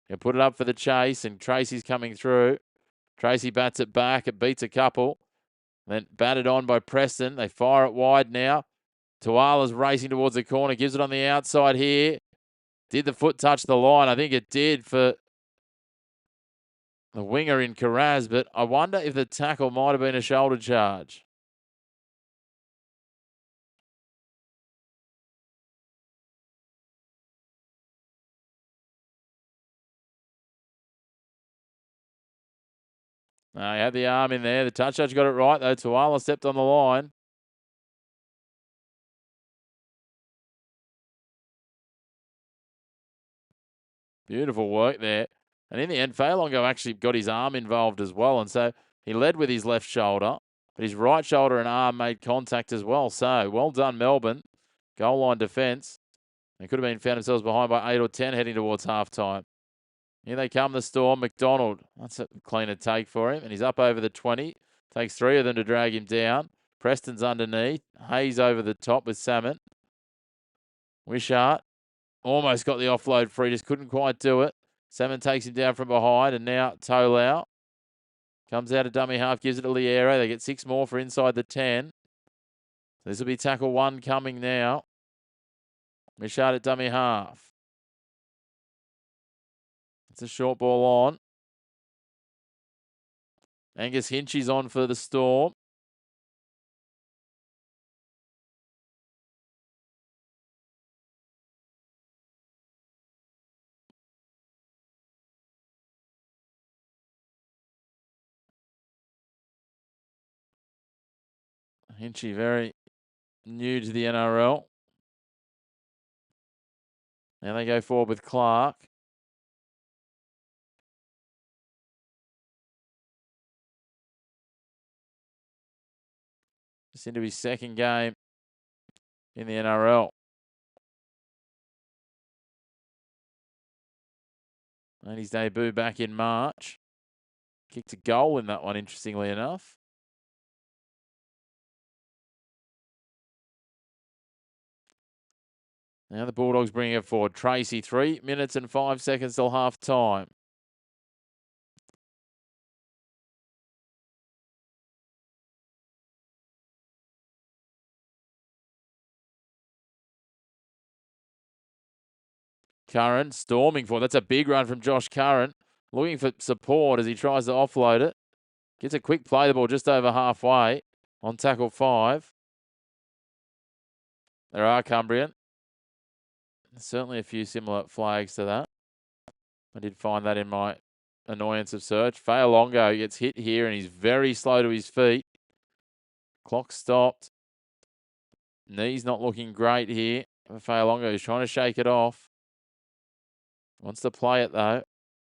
He'll put it up for the chase, and Tracy's coming through. Tracy bats it back. It beats a couple. Then batted on by Preston. They fire it wide now. Tuala's racing towards the corner. Gives it on the outside here. Did the foot touch the line? I think it did for the winger in Karaz, but I wonder if the tackle might have been a shoulder charge. No, he had the arm in there. The touch judge got it right, though. Tuala stepped on the line. Beautiful work there. And in the end, Fayalongo actually got his arm involved as well. And so he led with his left shoulder, but his right shoulder and arm made contact as well. So well done, Melbourne. Goal line defence. They could have been found themselves behind by 8 or 10 heading towards halftime. Here they come, the Storm. McDonald. That's a cleaner take for him. And he's up over the 20. Takes 3 of them to drag him down. Preston's underneath. Hayes over the top with Salmon. Wishart almost got the offload free. Just couldn't quite do it. Salmon takes him down from behind. And now Tolau comes out of dummy half. Gives it to Liero. They get 6 more for inside the 10. This will be tackle 1 coming now. Wishart at dummy half. It's a short ball on. Angus Hinchy's on for the Storm. Hinchy very new to the NRL. Now they go forward with Clark. Just into his second game in the NRL. Made his debut back in March. Kicked a goal in that one, interestingly enough. Now the Bulldogs bring it forward. Tracy, 3 minutes and 5 seconds till half time. Curran storming for. That's a big run from Josh Curran. Looking for support as he tries to offload it. Gets a quick play the ball just over halfway on tackle 5. There are Cumbrian. Certainly a few similar flags to that. I did find that in my annoyance of search. Fa'alongo gets hit here and he's very slow to his feet. Clock stopped. Knee's not looking great here. Fa'alongo is trying to shake it off. Wants to play it though.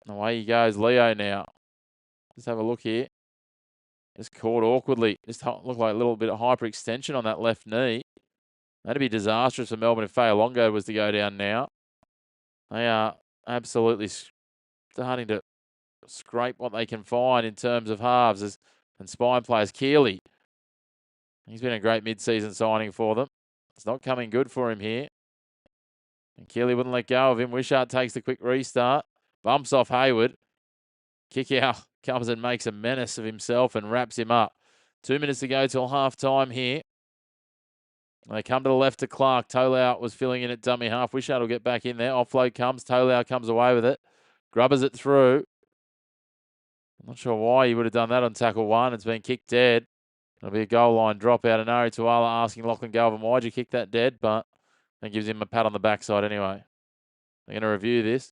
Away he goes. Leo now. Just have a look here. Just caught awkwardly. Just looked like a little bit of hyperextension on that left knee. That'd be disastrous for Melbourne if Fa'alongo was to go down now. They are absolutely starting to scrape what they can find in terms of halves and spine players. Keeley, he's been a great mid-season signing for them. It's not coming good for him here. And Keeley wouldn't let go of him. Wishart takes the quick restart. Bumps off Hayward. Kick out. Comes and makes a menace of himself and wraps him up. 2 minutes to go till half time here. They come to the left to Clark. Tolau was filling in at dummy half. Wishart will get back in there. Offload comes. Tolau comes away with it. Grubbers it through. I'm not sure why he would have done that on tackle 1. It's been kicked dead. It'll be a goal line dropout. And Ari Tuala asking Lachlan Galvin, why'd you kick that dead? But that gives him a pat on the backside anyway. They're going to review this.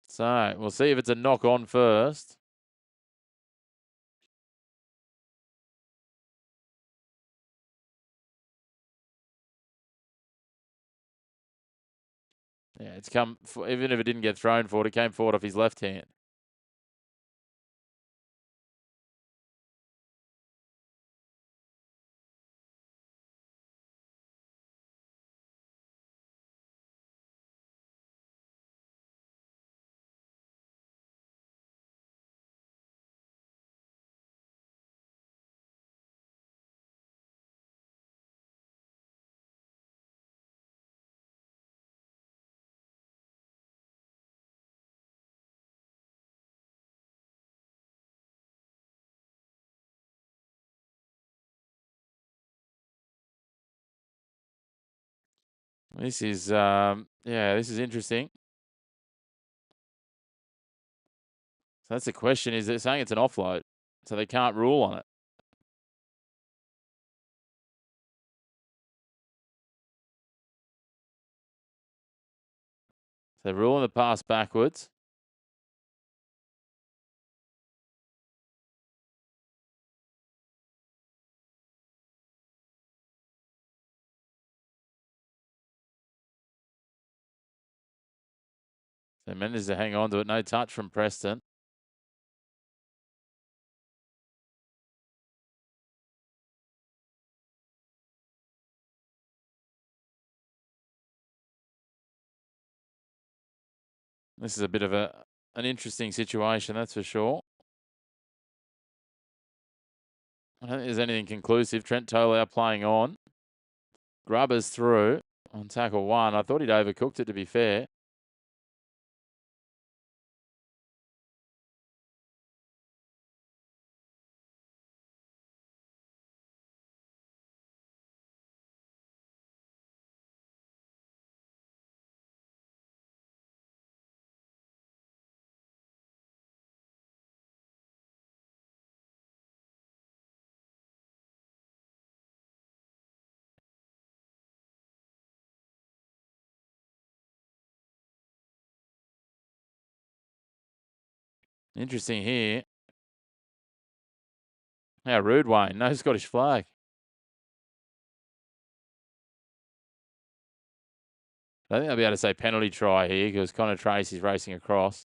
So we'll see if it's a knock on first. Yeah, it's come, even if it didn't get thrown forward, it came forward off his left hand. This is, this is interesting. So that's the question, is they're saying it's an offload, so they can't rule on it. So they're ruling the pass backwards. So Mendes to hang on to it. No touch from Preston. This is a bit of an interesting situation, that's for sure. I don't think there's anything conclusive. Trent Tolau playing on. Grubbers through on tackle 1. I thought he'd overcooked it, to be fair. Interesting here. How rude, Wayne. No Scottish flag. I think they'll be able to say penalty try here because Connor Tracy's racing across.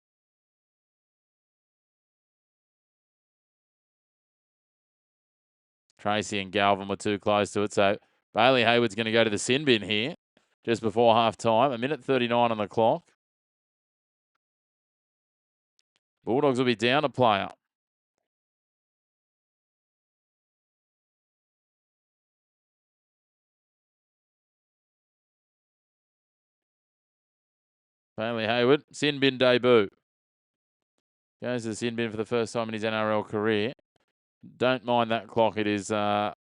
Tracy and Galvin were too close to it. So Bailey Hayward's going to go to the sin bin here just before half time. 1:39 on the clock. Bulldogs will be down a player. Bailey Hayward, sin bin debut. Goes to the sin bin for the first time in his NRL career. Don't mind that clock. It is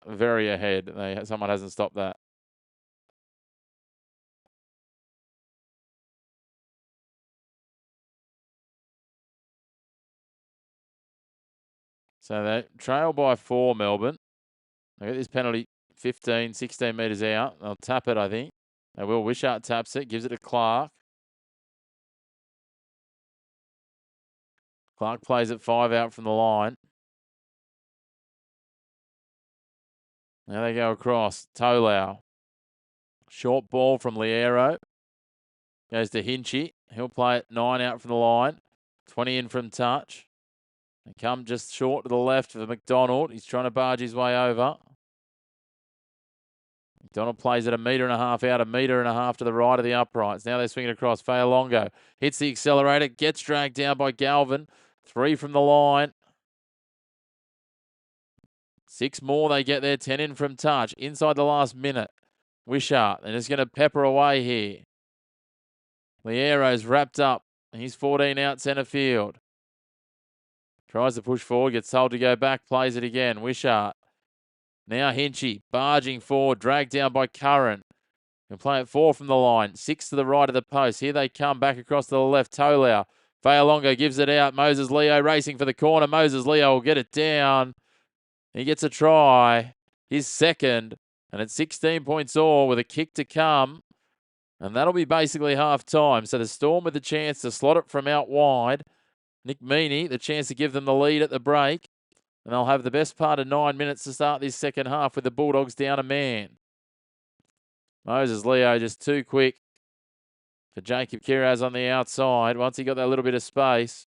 very ahead. Someone hasn't stopped that. So they trail by 4, Melbourne. They get this penalty 15, 16 metres out. They'll tap it, I think. They will. Wishart taps it, gives it to Clark. Clark plays it 5 out from the line. Now they go across. Tolau. Short ball from Liero. Goes to Hinchy. He'll play it 9 out from the line. 20 in from touch. They come just short to the left for McDonald. He's trying to barge his way over. McDonald plays it 1.5 metres out, 1.5 metres to the right of the uprights. Now they swing it across. Fayalongo hits the accelerator, gets dragged down by Galvin. 3 from the line. 6 more they get there, 10 in from touch. Inside the last minute. Wishart, they're just going to pepper away here. Liero's wrapped up. He's 14 out centre field. Tries to push forward, gets told to go back, plays it again. Wishart. Now Hinchy, barging forward, dragged down by Curran. He'll play it 4 from the line, 6 to the right of the post. Here they come back across to the left. Tolau. Fayalongo gives it out. Moses Leo racing for the corner. Moses Leo will get it down. He gets a try. His second. And it's 16 points all with a kick to come. And that'll be basically half time. So the Storm with the chance to slot it from out wide. Nick Meaney, the chance to give them the lead at the break. And they'll have the best part of 9 minutes to start this second half with the Bulldogs down a man. Moses Leo just too quick for Jacob Kiraz on the outside. Once he got that little bit of space,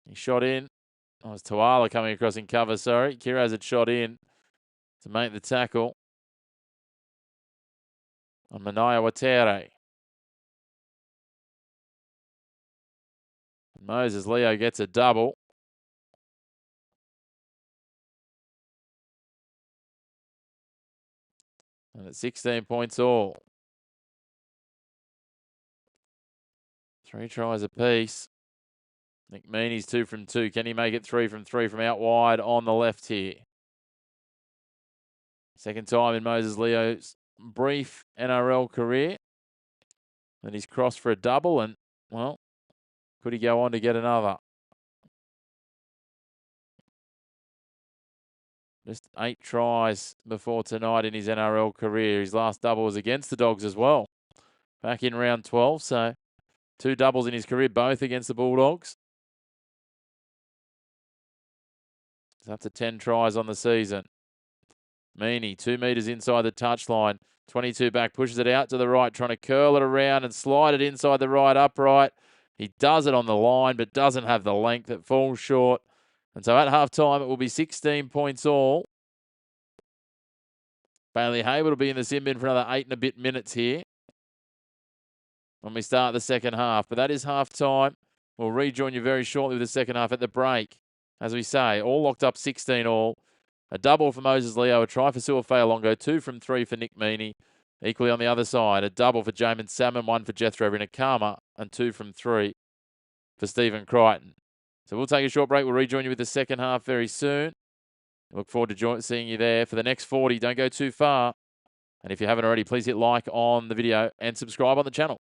he shot in. Oh, it was Tuala coming across in cover, sorry. Kiraz had shot in to make the tackle on Manaya Watere. Moses Leo gets a double. And it's 16 points all. 3 tries apiece. Nick Meaney's 2 from 2. Can he make it 3 from 3 from out wide on the left here? Second time in Moses Leo's brief NRL career. And he's crossed for a double and, well, could he go on to get another? Just 8 tries before tonight in his NRL career. His last double was against the Dogs as well, back in round 12. So 2 doubles in his career, both against the Bulldogs. It's up to 10 tries on the season. Meaney, 2 metres inside the touchline. 22 back, pushes it out to the right, trying to curl it around and slide it inside the right upright. He does it on the line, but doesn't have the length. It falls short. And so at half-time, it will be 16 points all. Bailey Hayward will be in the sin bin for another 8 and a bit minutes here when we start the second half. But that is half-time. We'll rejoin you very shortly with the second half at the break. As we say, all locked up 16 all. A double for Moses Leo, a try for Su'Fealongo, 2 from 3 for Nick Meaney. Equally on the other side, a double for Jamin Salmon, 1 for Jethro Rinakama, and 2 from 3 for Stephen Crichton. So we'll take a short break. We'll rejoin you with the second half very soon. Look forward to seeing you there for the next 40. Don't go too far. And if you haven't already, please hit like on the video and subscribe on the channel.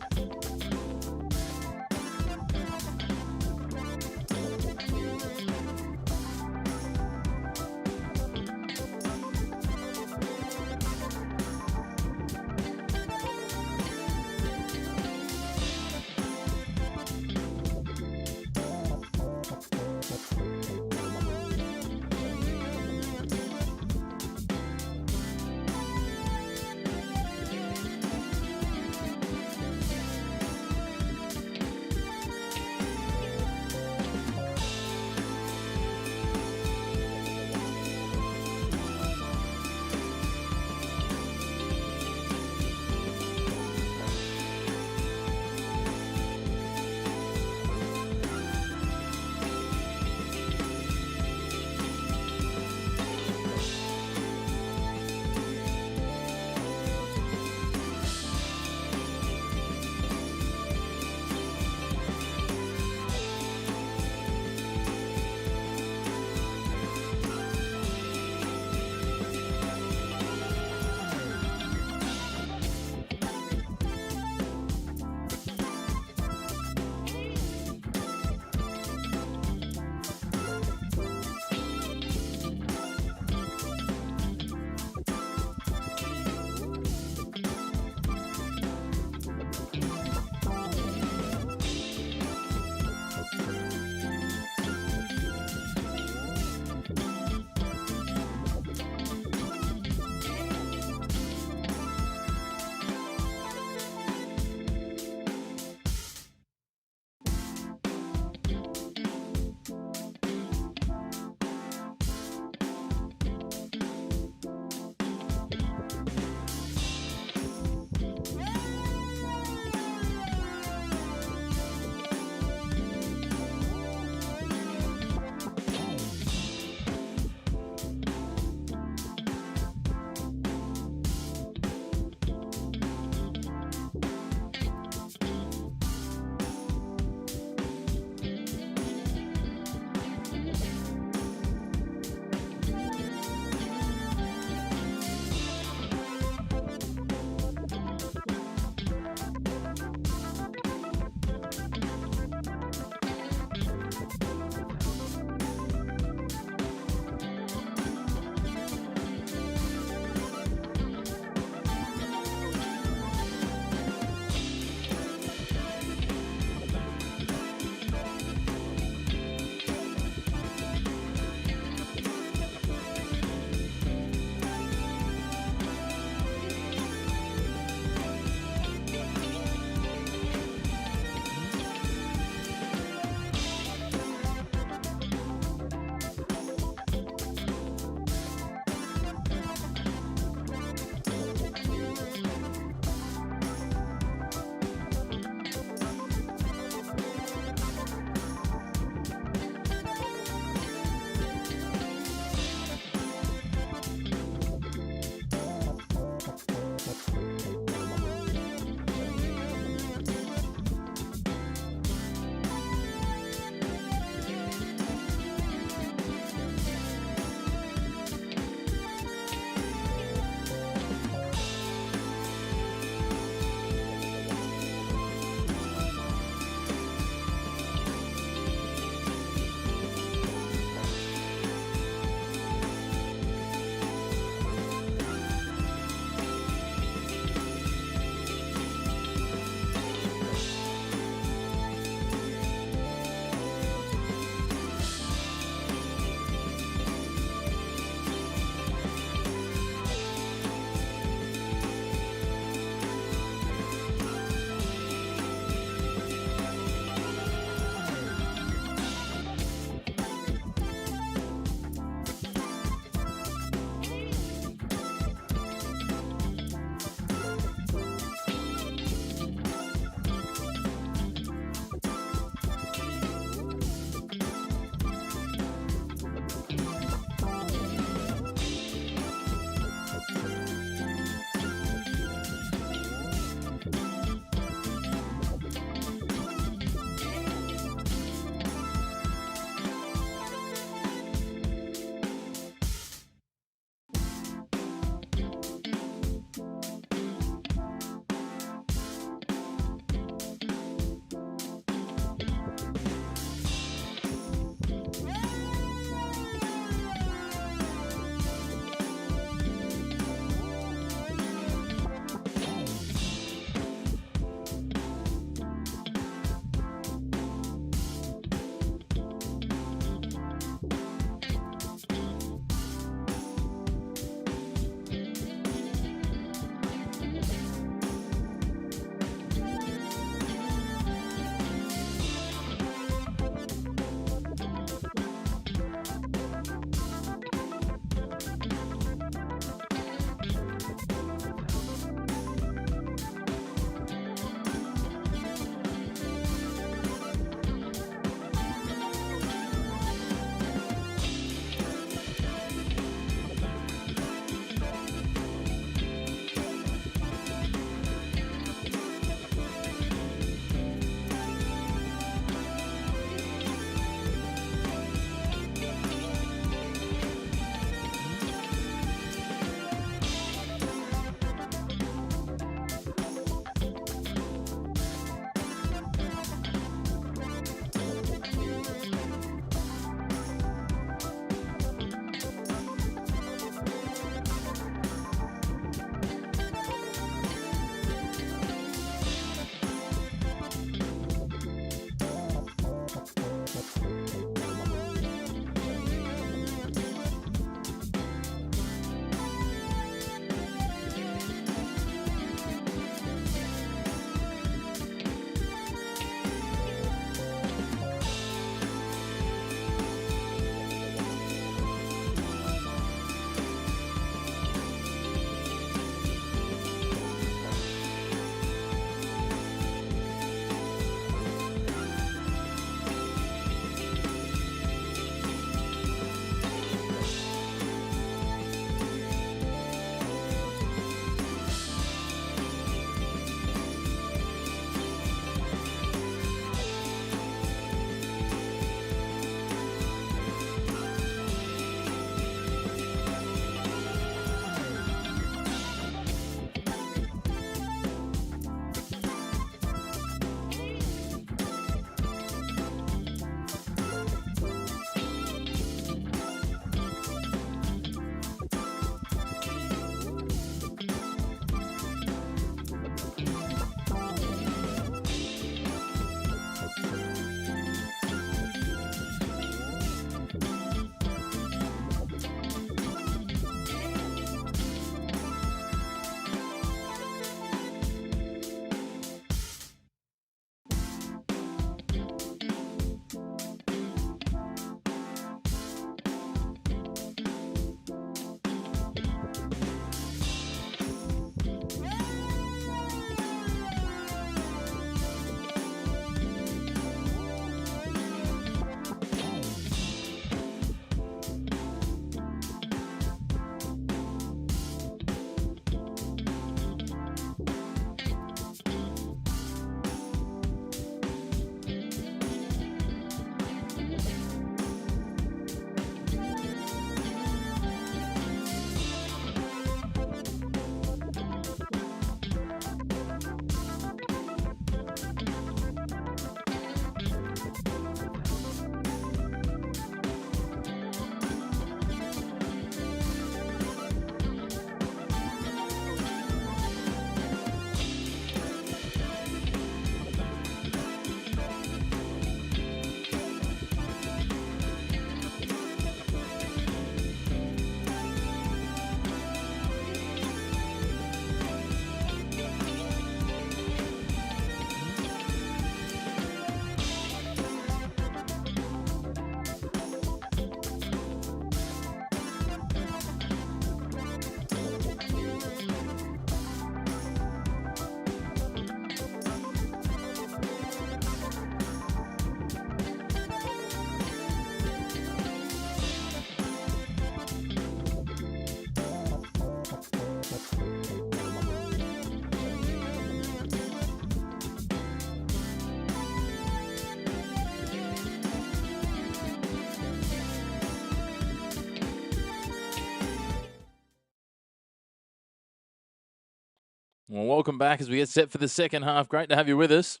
Well, welcome back as we get set for the second half. Great to have you with us.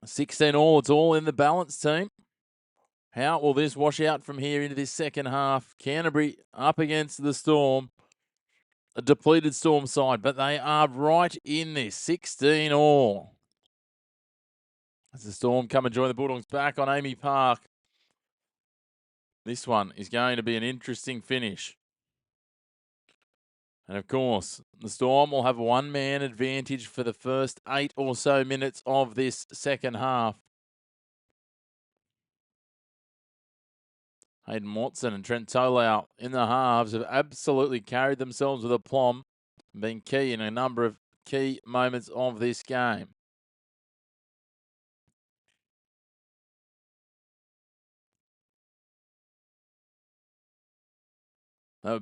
16 all. It's all in the balance, team. How will this wash out from here into this second half? Canterbury up against the Storm. A depleted Storm side, but they are right in this. 16 all. As the Storm come and join the Bulldogs back on Amy Park. This one is going to be an interesting finish. And of course, the Storm will have one man advantage for the first 8 or so minutes of this second half. Hayden Watson and Trent Tolau in the halves have absolutely carried themselves with aplomb and been key in a number of key moments of this game.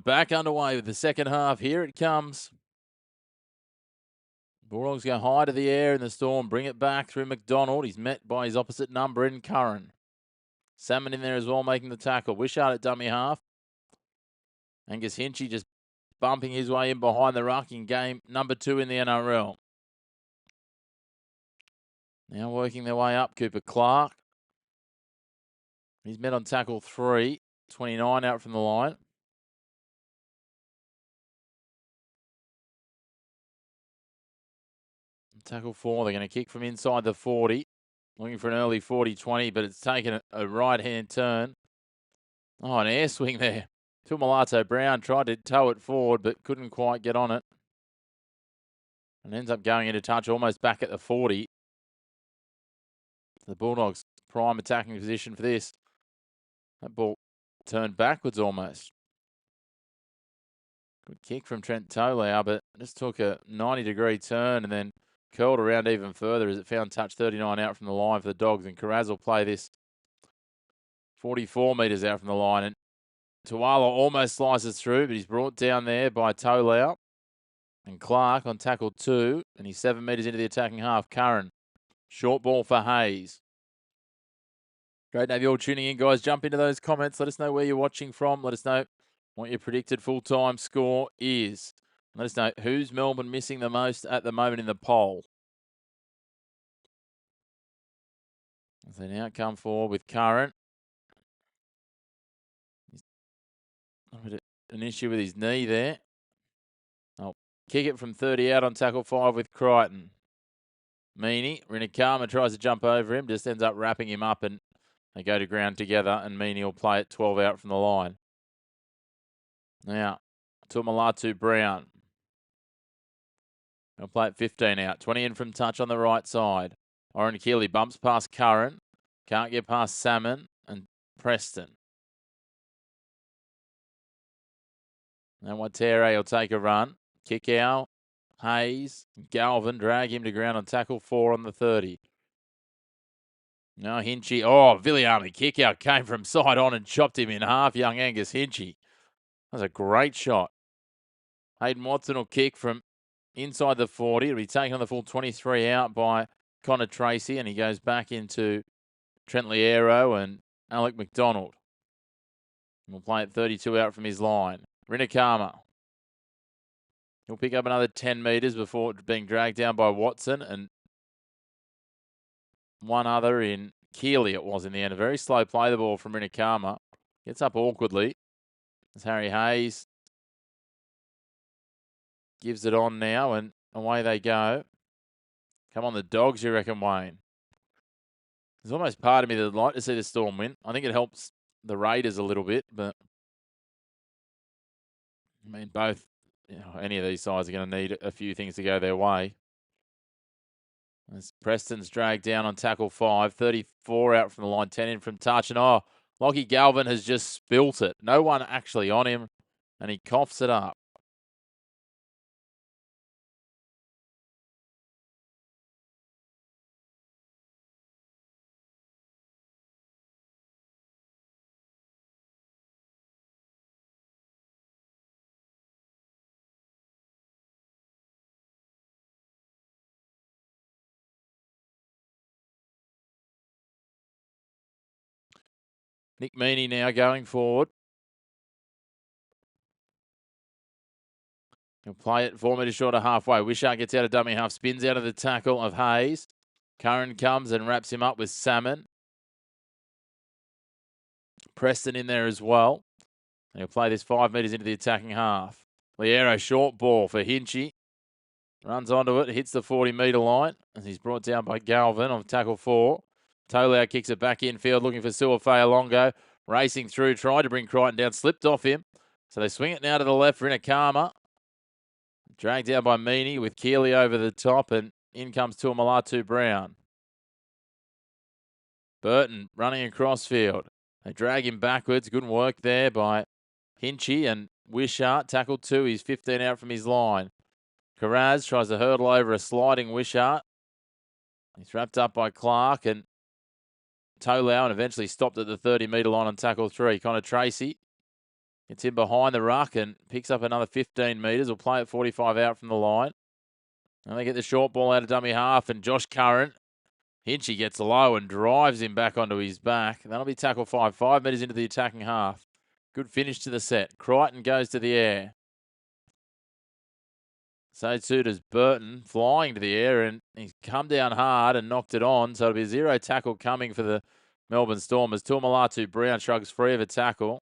Back underway with the second half. Here it comes. Bulldogs go high to the air in the Storm. Bring it back through McDonald. He's met by his opposite number in Curran. Salmon in there as well, making the tackle. Wishart at dummy half. Angus Hinchy just bumping his way in behind the ruck in game number 2 in the NRL. Now working their way up, Cooper Clark. He's met on tackle 3. 29 out from the line. Tackle 4, they're going to kick from inside the 40. Looking for an early 40-20, but it's taken a right-hand turn. Oh, an air swing there. Tuamulato Brown tried to tow it forward, but couldn't quite get on it. And ends up going into touch almost back at the 40. The Bulldogs prime attacking position for this. That ball turned backwards almost. Good kick from Trent Tolau, but just took a 90-degree turn and then curled around even further as it found touch 39 out from the line for the Dogs. And Carraz will play this 44 metres out from the line. And Tuala almost slices through, but he's brought down there by Tolau. And Clark on tackle 2, and he's 7 metres into the attacking half. Curran, short ball for Hayes. Great to have you all tuning in, guys. Jump into those comments. Let us know where you're watching from. Let us know what your predicted full-time score is. Let us know who's Melbourne missing the most at the moment in the poll. As they now come forward with Curran. An issue with his knee there. Oh, kick it from 30 out on tackle 5 with Crichton. Meaney, Rinikama tries to jump over him, just ends up wrapping him up, and they go to ground together, and Meaney will play it 12 out from the line. Now, Tuamulatu Brown. He'll play it 15 out. 20 in from touch on the right side. Oren Keeley bumps past Curran. Can't get past Salmon and Preston. Now Watere will take a run. Kick out. Hayes, Galvin drag him to ground on tackle 4 on the 30. Now Hinchy. Oh, Viliami kick out came from side on and chopped him in half. Young Angus Hinchy. That was a great shot. Hayden Watson will kick from inside the 40. It'll be taken on the full 23 out by Connor Tracy, and he goes back into Trent Liero and Alec McDonald. We'll play it 32 out from his line. Rinikama. He'll pick up another 10 metres before being dragged down by Watson and one other in Keeley it was in the end. A very slow play the ball from Rinikama. Gets up awkwardly as Harry Hayes gives it on now, and away they go. Come on, the Dogs, you reckon, Wayne? There's almost part of me that'd like to see the Storm win. I think it helps the Raiders a little bit, but I mean, both, any of these sides are going to need a few things to go their way. As Preston's dragged down on tackle 5, 34 out from the line, 10 in from touch. And Lockie Galvin has just spilt it. No one actually on him, and he coughs it up. Nick Meaney now going forward. He'll play it 4 metres short of halfway. Wishart gets out of dummy half, spins out of the tackle of Hayes. Curran comes and wraps him up with Salmon. Preston in there as well. And he'll play this 5 metres into the attacking half. Liero, short ball for Hinchy. Runs onto it, hits the 40-metre line as he's brought down by Galvin on tackle 4. Tolau kicks it back infield, looking for Suafea-Longo. Racing through, tried to bring Crichton down, slipped off him. So they swing it now to the left for Inakama. Dragged down by Meany with Keeley over the top, and in comes Tuamalatu Brown. Burton running across field. They drag him backwards. Good work there by Hinchy, and Wishart tackled 2. He's 15 out from his line. Carraz tries to hurdle over a sliding Wishart. He's wrapped up by Clark, and Tolau, and eventually stopped at the 30-metre line on tackle 3. Connor Tracy gets in behind the ruck and picks up another 15 metres. Will play at 45 out from the line. And they get the short ball out of dummy half, and Josh Curran. Hinchy gets low and drives him back onto his back. That'll be tackle 5. 5 metres into the attacking half. Good finish to the set. Crichton goes to the air. So too does Burton, flying to the air, and he's come down hard and knocked it on. So it'll be a 0 tackle coming for the Melbourne Storm as Tuamalatu Brown shrugs free of a tackle.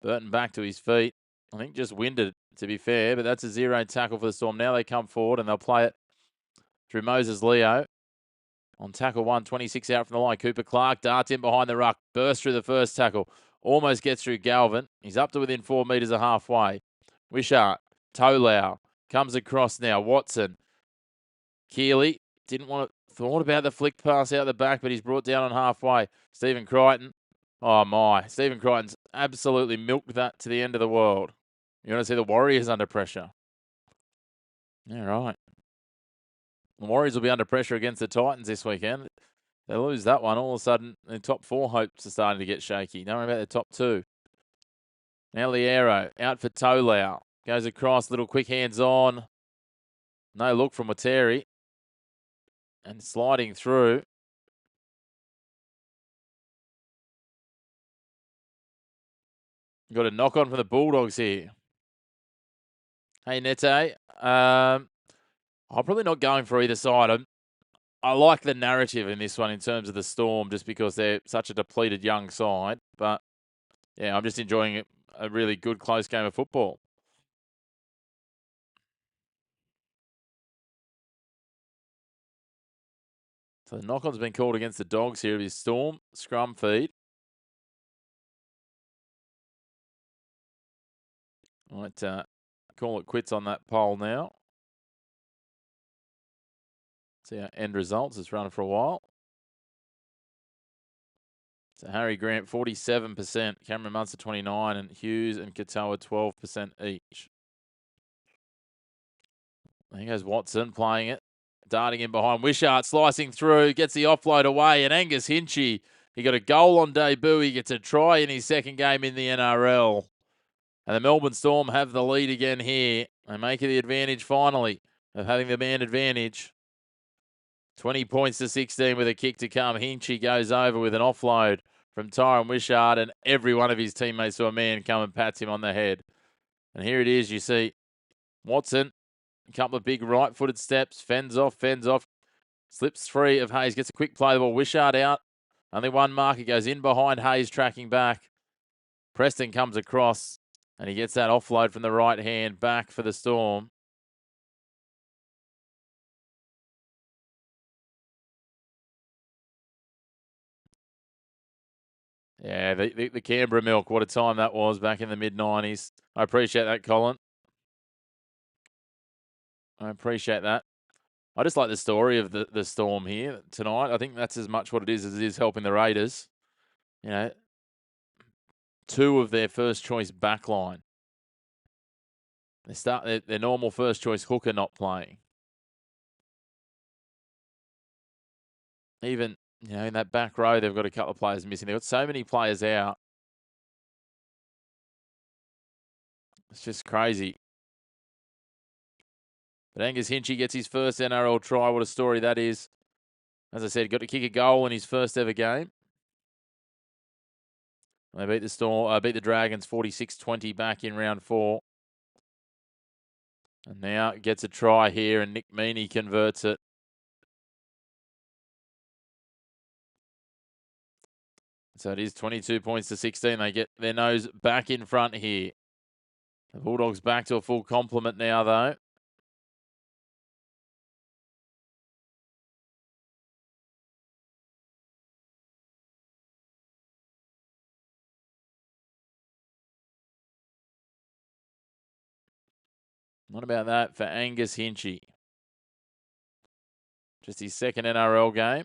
Burton back to his feet. I think just winded, to be fair, but that's a 0 tackle for the Storm. Now they come forward and they'll play it through Moses Leo. On tackle 1, 26 out from the line. Cooper Clark darts in behind the ruck. Bursts through the first tackle. Almost gets through Galvin. He's up to within 4 metres of halfway. Wishart, Tolau, comes across now. Watson, Keeley, thought about the flick pass out the back, but he's brought down on halfway. Stephen Crichton, oh my, Stephen Crichton's absolutely milked that to the end of the world. You want to see the Warriors under pressure? Yeah, right. The Warriors will be under pressure against the Titans this weekend. They lose that one, all of a sudden, the top 4 hopes are starting to get shaky. Don't worry about the top 2. Now Liero, out for Tolau. Goes across, little quick hands on. No look from Wateri. And sliding through. Got a knock on from the Bulldogs here. Hey, Nete. I'm probably not going for either side. I like the narrative in this one in terms of the Storm, just because they're such a depleted young side. But, yeah, I'm just enjoying a really good, close game of football. So the knock-on's been called against the Dogs here. It'll be Storm, scrum feed. Might call it quits on that poll now. See our end results. It's running for a while. So Harry Grant, 47%. Cameron Munster, 29%. And Hughes and Katoa, 12% each. There goes Watson playing it. Darting in behind. Wishart slicing through. Gets the offload away. And Angus Hinchy, he got a goal on debut. He gets a try in his second game in the NRL. And the Melbourne Storm have the lead again here. They make it the advantage finally of having the man advantage. 20 points to 16 with a kick to come. Hinchy goes over with an offload from Tyron Wishart, and every one of his teammates to a man come and pats him on the head. And here it is. You see Watson, a couple of big right-footed steps, fends off, slips free of Hayes, gets a quick play the ball. Wishart out. Only one marker goes in behind Hayes, tracking back. Preston comes across. And he gets that offload from the right hand back for the Storm. Yeah, the Canberra milk, what a time that was back in the mid-90s. I appreciate that, Colin. I appreciate that. I just like the story of the Storm here tonight. I think that's as much what it is as it is helping the Raiders. You know, 2 of their first choice backline. They start their normal first choice hooker not playing. Even, in that back row, they've got a couple of players missing. They've got so many players out. It's just crazy. But Angus Hinchy gets his first NRL try. What a story that is. As I said, got to kick a goal in his first ever game. They beat the Storm, beat the Dragons 46-20 back in round 4. And now gets a try here, and Nick Meaney converts it. So it is 22 points to 16. They get their nose back in front here. The Bulldogs back to a full complement now, though. What about that for Angus Hinchy? Just his second NRL game.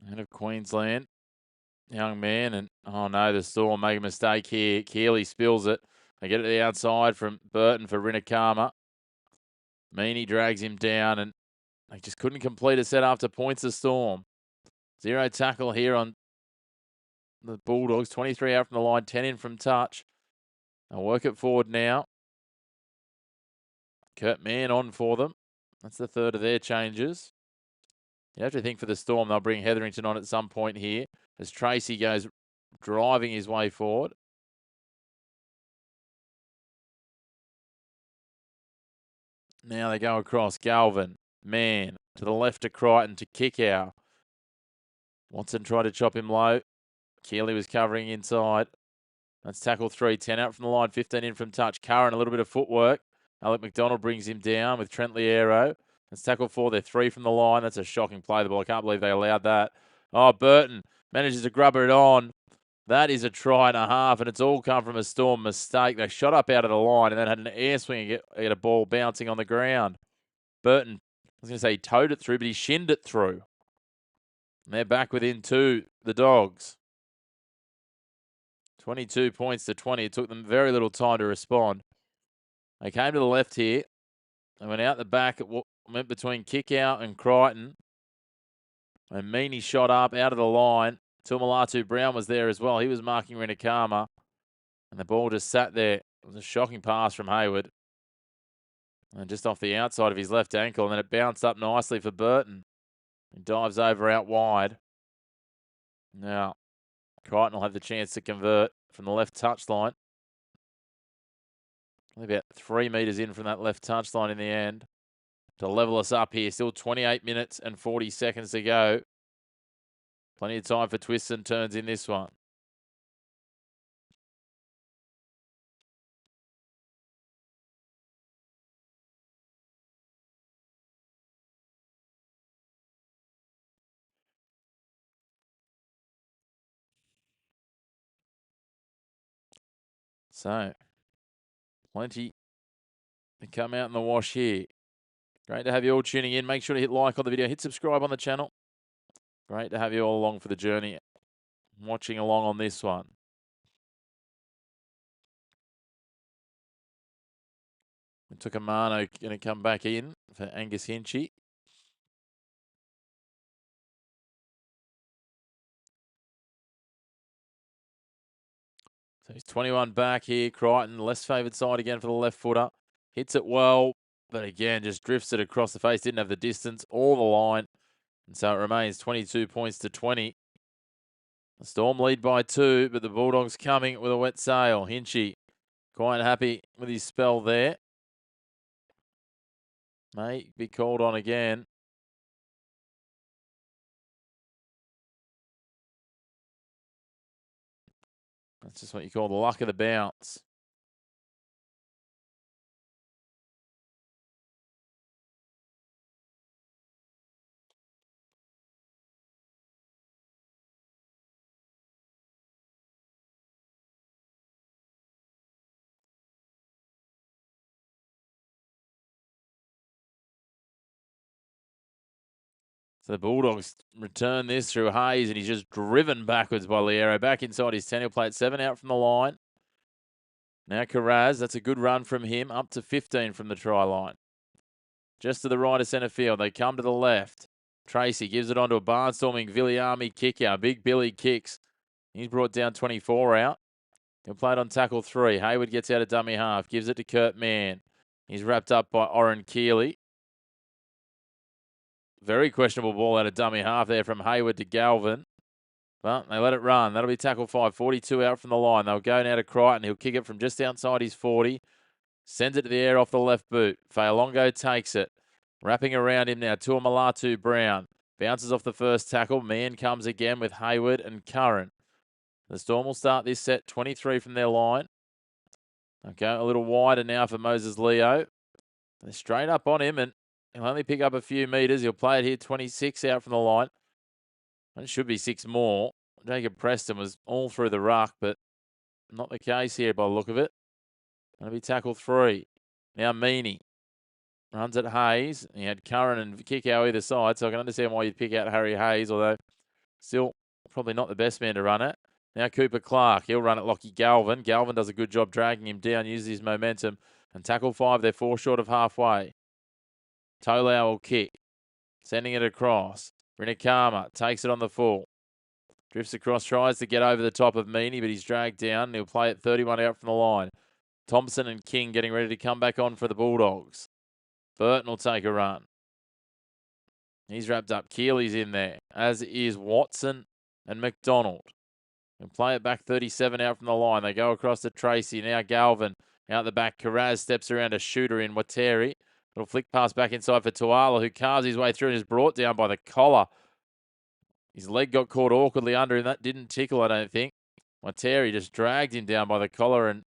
And of Queensland, young man, and oh no, the Storm make a mistake here. Keeley spills it. They get it to the outside from Burton for Rinakama. Meaney drags him down, and they just couldn't complete a set after points the Storm. 0 tackle here on the Bulldogs. 23 out from the line, 10 in from touch. They'll work it forward now. Kurt Mann on for them. That's the third of their changes. You have to think for the Storm, they'll bring Hetherington on at some point here as Tracy goes driving his way forward. Now they go across. Galvin, Mann, to the left to Crichton, to Kickow. Watson tried to chop him low. Keeley was covering inside. That's tackle 3, 10 out from the line, 15 in from touch. Curran, a little bit of footwork. Alec McDonald brings him down with Trent Liero. That's tackle 4, they're 3 from the line. That's a shocking play, the ball. I can't believe they allowed that. Oh, Burton manages to grubber it on. That is a try and a half, and it's all come from a Storm mistake. They shot up out of the line and then had an air swing and get a ball bouncing on the ground. Burton, I was going to say he towed it through, but he shinned it through. And they're back within 2, the Dogs. 22 points to 20. It took them very little time to respond. They came to the left here. They went out the back. It went between Kickout and Crichton. And Meaney shot up out of the line. Tuamulatu Brown was there as well. He was marking Rinakama. And the ball just sat there. It was a shocking pass from Hayward. And just off the outside of his left ankle. And then it bounced up nicely for Burton. He dives over out wide. Now, Crichton will have the chance to convert from the left touchline. Only about 3 metres in from that left touchline in the end to level us up here. Still 28 minutes and 40 seconds to go. Plenty of time for twists and turns in this one. So, plenty to come out in the wash here. Great to have you all tuning in. Make sure to hit like on the video. Hit subscribe on the channel. Great to have you all along for the journey. Watching along on this one. Tukamano going to come back in for Angus Hinchy. So he's 21 back here. Crichton, less favoured side again for the left footer. Hits it well, but again, just drifts it across the face. Didn't have the distance or the line. And so it remains 22 points to 20. The Storm lead by 2, but the Bulldogs coming with a wet sail. Hinchy quite happy with his spell there. May be called on again. That's just what you call the luck of the bounce. So the Bulldogs return this through Hayes, and he's just driven backwards by Liero. Back inside his 10. He'll play at 7 out from the line. Now Carraz, that's a good run from him, up to 15 from the try line. just to the right of centre field. They come to the left. Tracy gives it on to a barnstorming Viliami kicker. Big Billy kicks. He's brought down 24 out. He'll play it on tackle 3. Hayward gets out of dummy half. Gives it to Kurt Mann. He's wrapped up by Oren Keeley. Very questionable ball out of dummy half there from Hayward to Galvin. But they let it run. That'll be tackle 5. 42 out from the line. They'll go now to Crichton. He'll kick it from just outside his 40. Sends it to the air off the left boot. Fa'alongo takes it. Wrapping around him now. Tuamalatu Brown. Bounces off the first tackle. Mann comes again with Hayward and Curran. The Storm will start this set 23 from their line. Okay, a little wider now for Moses Leo. They're straight up on him, and he'll only pick up a few metres. He'll play it here 26 out from the line. It should be 6 more. Jacob Preston was all through the ruck, but not the case here by the look of it. That'll be tackle 3. Now Meaney runs at Hayes. He had Curran and Kickow either side, so I can understand why you'd pick out Harry Hayes, although still probably not the best man to run it. Now Cooper Clark, he'll run at Lockie Galvin. Galvin does a good job dragging him down, uses his momentum. And tackle 5, they're 4 short of halfway. Tolau will kick, sending it across. Rinakama takes it on the full. Drifts across, tries to get over the top of Meaney, but he's dragged down. And he'll play it 31 out from the line. Thompson and King getting ready to come back on for the Bulldogs. Burton will take a run. He's wrapped up. Keely's in there, as is Watson and McDonald. And play it back 37 out from the line. They go across to Tracy. Now Galvin out the back. Carraz steps around a shooter in Wateri. Little flick pass back inside for Tuala, who carves his way through and is brought down by the collar. His leg got caught awkwardly under him. That didn't tickle, I don't think. Wateri just dragged him down by the collar and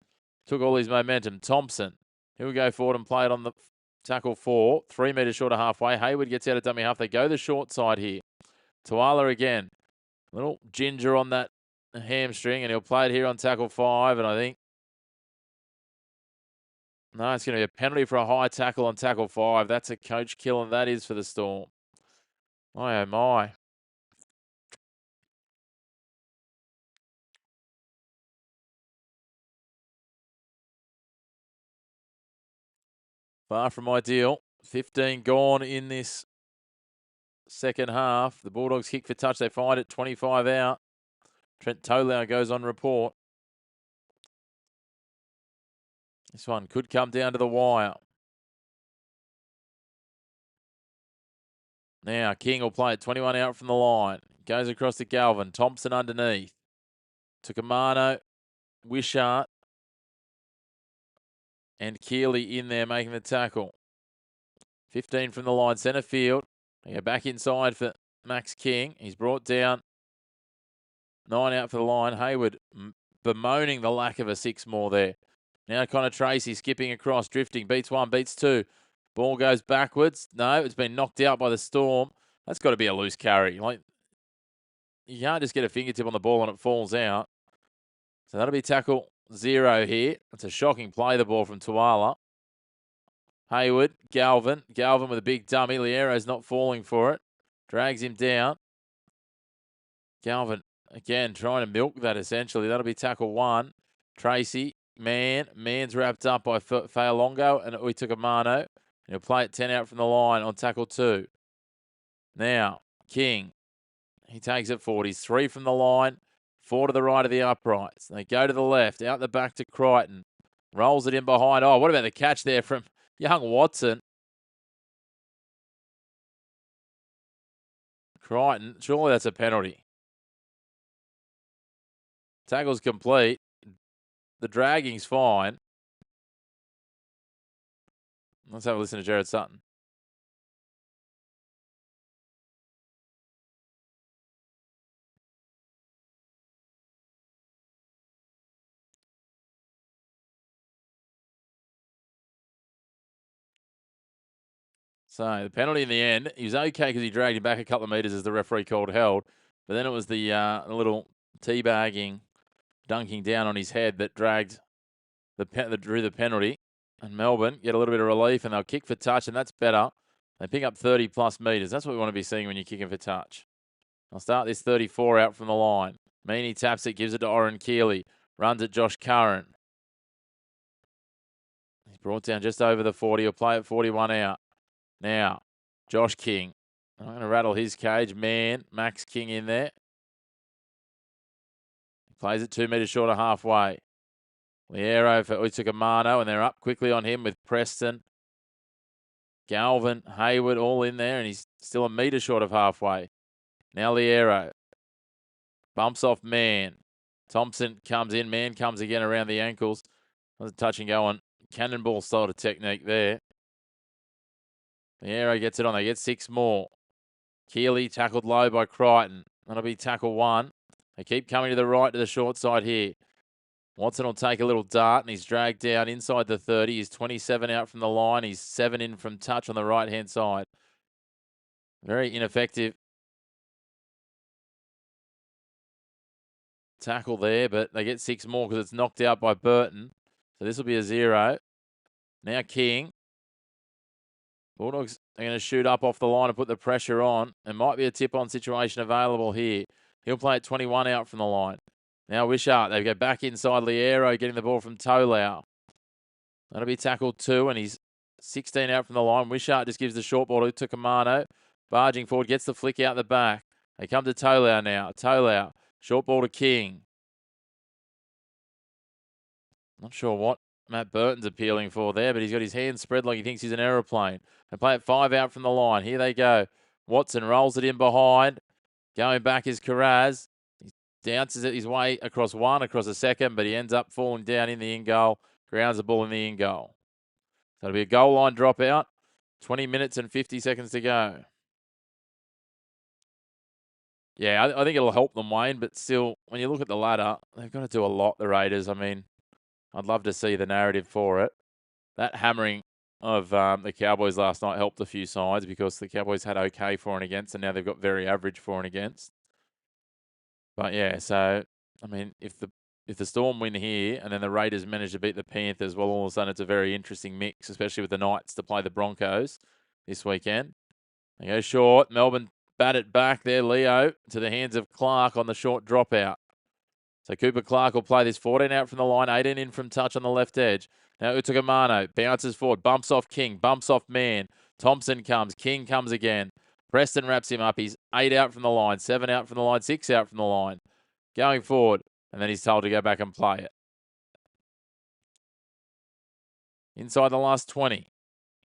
took all his momentum. Thompson, he'll go forward and play it on the tackle 4. 3 metres short of halfway. Hayward gets out of dummy half. They go the short side here. Tuala again. Little ginger on that hamstring, and he'll play it here on tackle 5, and I think no, it's going to be a penalty for a high tackle on tackle 5. That's a coach kill, and that is for the Storm. My oh my. Far from ideal. 15 gone in this second half. The Bulldogs kick for touch. They find it 25 out. Trent Tolau goes on report. This one could come down to the wire. Now, King will play it 21 out from the line. Goes across to Galvin. Thompson underneath. To Kamano. Wishart. And Keeley in there making the tackle. 15 from the line. Centre field. They go back inside for Max King. He's brought down. 9 out for the line. Hayward bemoaning the lack of a 6 more there. Now Connor Tracy skipping across, drifting, beats 1, beats 2. Ball goes backwards. No, it's been knocked out by the Storm. That's got to be a loose carry. Like, you can't just get a fingertip on the ball and it falls out. So that'll be tackle 0 here. It's a shocking play, the ball from Tuala. Hayward, Galvin. Galvin with a big dummy. Liero's not falling for it. Drags him down. Galvin, again, trying to milk that essentially. That'll be tackle 1. Tracy. Mann's wrapped up by Fa'alongo and Uitukamano. He'll play it 10 out from the line on tackle 2. Now, King. He takes it forward. He's 3 from the line, 4 to the right of the uprights. They go to the left, out the back to Crichton. Rolls it in behind. Oh, what about the catch there from young Watson? Crichton, surely that's a penalty. Tackle's complete. The dragging's fine. Let's have a listen to Jared Sutton. So the penalty in the end, he was okay because he dragged him back a couple of metres as the referee called held. But then it was the little teabagging, dunking down on his head that dragged that drew the penalty. And Melbourne get a little bit of relief and they'll kick for touch, and that's better. They pick up 30 plus metres. That's what we want to be seeing when you're kicking for touch. I'll start this 34 out from the line. Meaney taps it, gives it to Oren Keeley. Runs at Josh Curran. He's brought down just over the 40. He'll play it 41 out. Now, Josh King. I'm going to rattle his cage. Man, Max King in there. Plays it 2 metres short of halfway. Liero for Utakamano, and they're up quickly on him with Preston. Galvin, Hayward, all in there, and he's still a metre short of halfway. Now Liero. Bumps off Man. Thompson comes in. Man comes again around the ankles. Was a touch and go on. Cannonball style of technique there. Liero gets it on. They get 6 more. Keeley tackled low by Crichton. That'll be tackle 1. They keep coming to the right to the short side here. Watson will take a little dart, and he's dragged down inside the 30. He's 27 out from the line. He's 7 in from touch on the right-hand side. Very ineffective tackle there, but they get 6 more because it's knocked out by Burton. So this will be a 0. Now King. Bulldogs are going to shoot up off the line and put the pressure on. There might be a tip-on situation available here. He'll play at 21 out from the line. Now Wishart, they go back inside Liero, getting the ball from Tolau. That'll be tackle 2, and he's 16 out from the line. Wishart just gives the short ball to Kamano. Barging forward, gets the flick out the back. They come to Tolau now. Tolau, short ball to King. Not sure what Matt Burton's appealing for there, but he's got his hands spread like he thinks he's an aeroplane. They play it 5 out from the line. Here they go. Watson rolls it in behind. Going back is Carraz. He dances his way across a second, but he ends up falling down in the in-goal. Grounds the ball in the in-goal. So it'll be a goal line dropout. 20 minutes and 50 seconds to go. Yeah, I think it'll help them, Wayne, but still, when you look at the ladder, they've got to do a lot, the Raiders. I mean, I'd love to see the narrative for it. That hammering of the Cowboys last night helped a few sides because the Cowboys had okay for and against, and now they've got very average for and against. But yeah, so, I mean, if the Storm win here and then the Raiders manage to beat the Panthers, well, all of a sudden it's a very interesting mix, especially with the Knights to play the Broncos this weekend. They go short. Melbourne bat it back there, Leo, to the hands of Clark on the short dropout. So Cooper Clark will play this 14 out from the line, 18 in from touch on the left edge. Now Utakamano bounces forward, bumps off King, bumps off Man. Thompson comes, King comes again. Preston wraps him up. He's 8 out from the line, 7 out from the line, 6 out from the line. Going forward, and then he's told to go back and play it. Inside the last 20.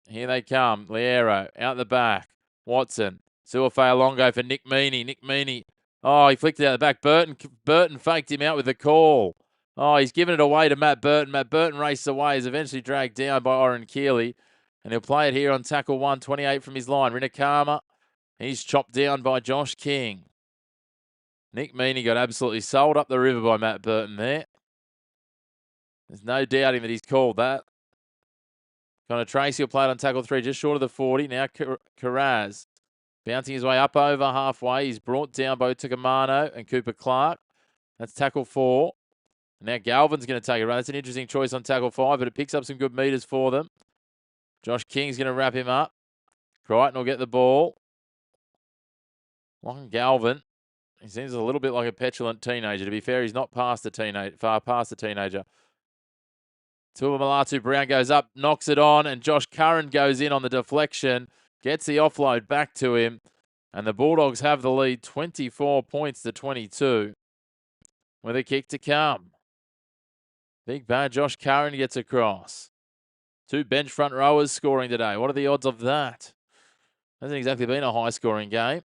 Here they come. Liero out the back. Watson. Suafea-Longo for Nick Meaney. Nick Meaney. Oh, he flicked it out the back. Burton faked him out with the call. Oh, he's given it away to Matt Burton. Matt Burton races away. He's eventually dragged down by Oren Keeley. And he'll play it here on tackle 1, 28 from his line. Rinakama. He's chopped down by Josh King. Nick Meaney got absolutely sold up the river by Matt Burton there. There's no doubting that he's called that. Connor Tracy will play it on tackle 3, just short of the 40. Now Carraz bouncing his way up over halfway. He's brought down by Utakamano and Cooper Clark. That's tackle 4. Now Galvin's going to take a run. That's an interesting choice on tackle 5, but it picks up some good meters for them. Josh King's going to wrap him up. Crichton will get the ball. Long Galvin. He seems a little bit like a petulant teenager. To be fair, he's not far past the teenager. Tuamalatu Brown goes up, knocks it on, and Josh Curran goes in on the deflection, gets the offload back to him, and the Bulldogs have the lead 24 points to 22 with a kick to come. Big bad Josh Curran gets across. 2 bench front rowers scoring today. What are the odds of that? Hasn't exactly been a high-scoring game.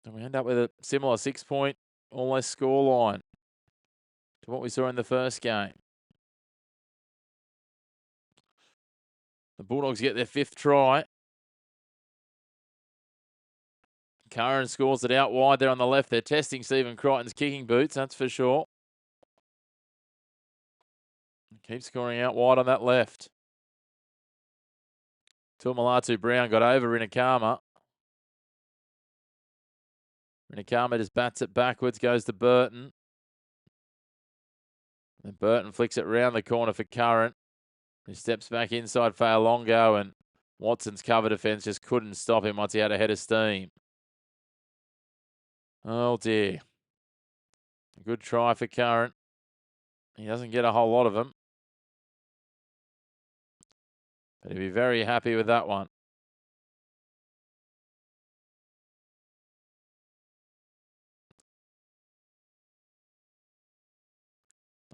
And we end up with a similar 6-point or less score line to what we saw in the first game. The Bulldogs get their 5th try. Curran scores it out wide there on the left. They're testing Stephen Crichton's kicking boots, that's for sure. Keep scoring out wide on that left. Tuamalatu Brown got over Rinakama. Rinakama just bats it backwards, goes to Burton. And Burton flicks it round the corner for Curran. He steps back inside Fa'alongo, and Watson's cover defence just couldn't stop him once he had a head of steam. Oh dear. Good try for Current. He doesn't get a whole lot of them. But he'll be very happy with that one.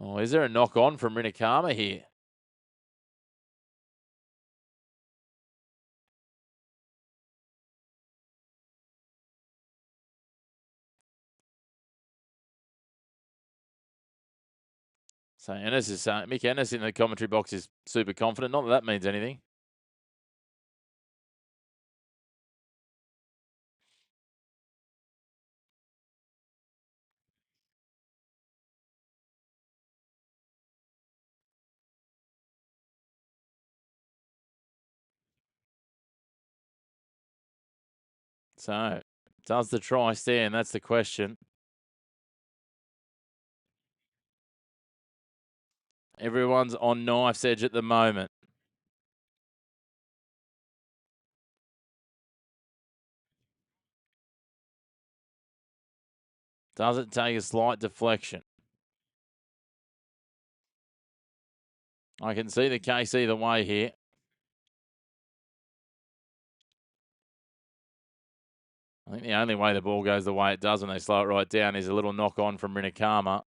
Oh, is there a knock on from Rinikama here? So Ennis is saying, Mick Ennis in the commentary box is super confident. Not that that means anything. So, does the try stand? That's the question. Everyone's on knife's edge at the moment. Does it take a slight deflection? I can see the case either way here. I think the only way the ball goes the way it does when they slow it right down is a little knock on from Rinikama.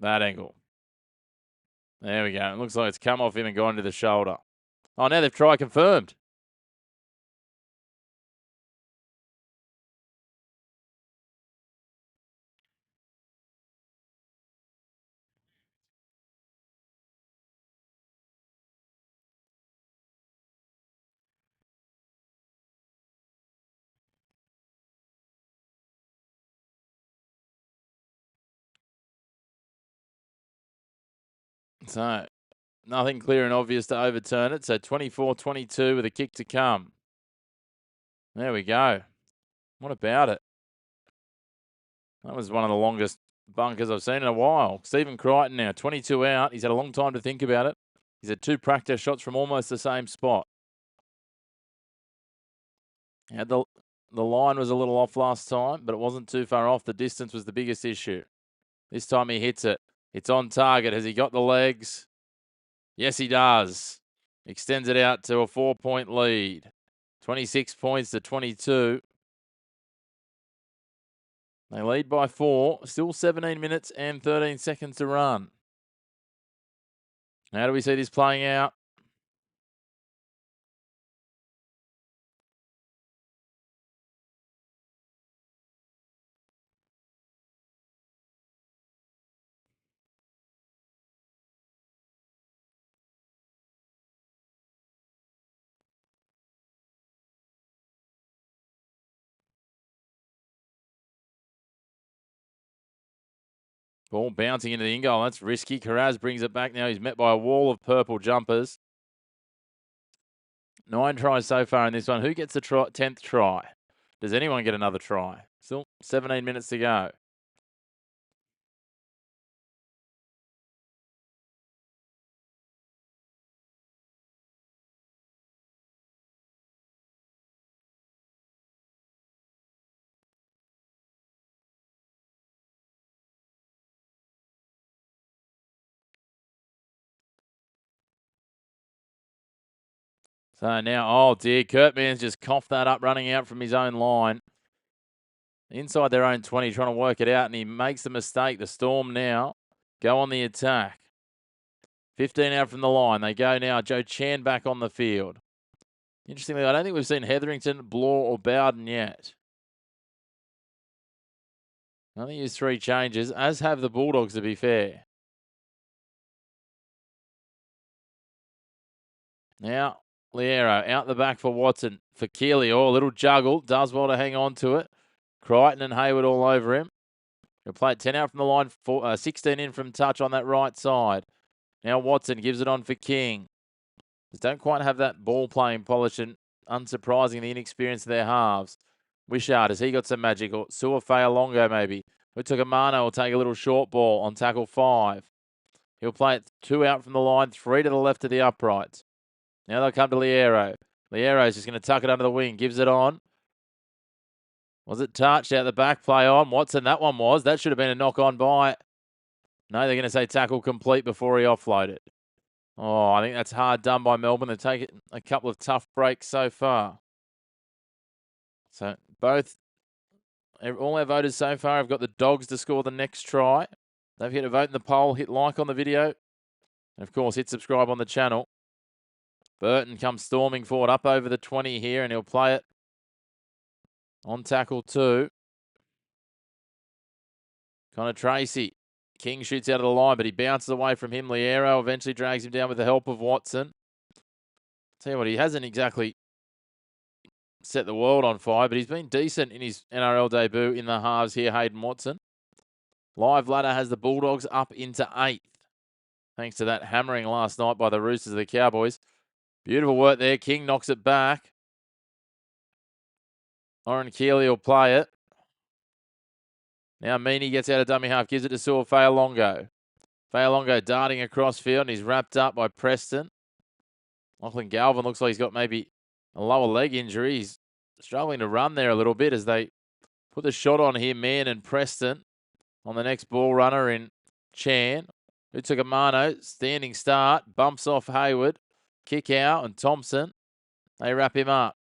That angle. There we go. It looks like it's come off him and gone to the shoulder. Oh, now they've tried confirmed. So, nothing clear and obvious to overturn it. So 24-22 with a kick to come. There we go. What about it? That was one of the longest bunkers I've seen in a while. Stephen Crichton now, 22 out. He's had a long time to think about it. He's had 2 practice shots from almost the same spot. Had the line was a little off last time, but it wasn't too far off. The distance was the biggest issue. This time he hits it. It's on target. Has he got the legs? Yes, he does. Extends it out to a 4-point lead. 26 points to 22. They lead by 4. Still 17 minutes and 13 seconds to run. How do we see this playing out? Ball bouncing into the in goal. That's risky. Carraz brings it back now. He's met by a wall of purple jumpers. 9 tries so far in this one. Who gets the 10th try? Does anyone get another try? Still 17 minutes to go. So now, oh dear, Kurtman's just coughed that up running out from his own line. Inside their own 20, trying to work it out, and he makes the mistake. The Storm now go on the attack. 15 out from the line. They go now. Joe Chan back on the field. Interestingly, I don't think we've seen Hetherington, Blore, or Bowden yet. I think he's 3 changes, as have the Bulldogs, to be fair. Now, Liero out the back for Watson. For Keeley, oh, a little juggle. Does well to hang on to it. Crichton and Hayward all over him. He'll play it 10 out from the line, 16 in from touch on that right side. Now Watson gives it on for King. Just don't quite have that ball playing polish, and unsurprising, the inexperience of their halves. Wishart, has he got some magic? Or Suafea-Longo maybe. Utakamano will take a little short ball on tackle 5. He'll play it 2 out from the line, 3 to the left of the uprights. Now they'll come to Liero. Liero's just going to tuck it under the wing, gives it on. Was it touched out the back, play on? Watson, that one was. That should have been a knock-on by. No, they're going to say tackle complete before he offloaded. Oh, I think that's hard done by Melbourne. They've taken a couple of tough breaks so far. So all our voters so far have got the Dogs to score the next try. Don't forget to vote in the poll, hit like on the video, and of course hit subscribe on the channel. Burton comes storming forward up over the 20 here, and he'll play it on tackle 2. Connor Tracy. King shoots out of the line, but he bounces away from him. Liero eventually drags him down with the help of Watson. Tell you what, he hasn't exactly set the world on fire, but he's been decent in his NRL debut in the halves here, Hayden Watson. Live ladder has the Bulldogs up into 8th, thanks to that hammering last night by the Roosters of the Cowboys. Beautiful work there. King knocks it back. Oren Keeley will play it. Now Meaney gets out of dummy half, gives it to Suafea-Longo. Fea-Longo darting across field, and he's wrapped up by Preston. Lachlan Galvin looks like he's got maybe a lower leg injury. He's struggling to run there a little bit as they put the shot on here. Mann and Preston on the next ball runner in Chan. Utakamano, standing start, bumps off Hayward. Kick out, and Thompson, they wrap him up.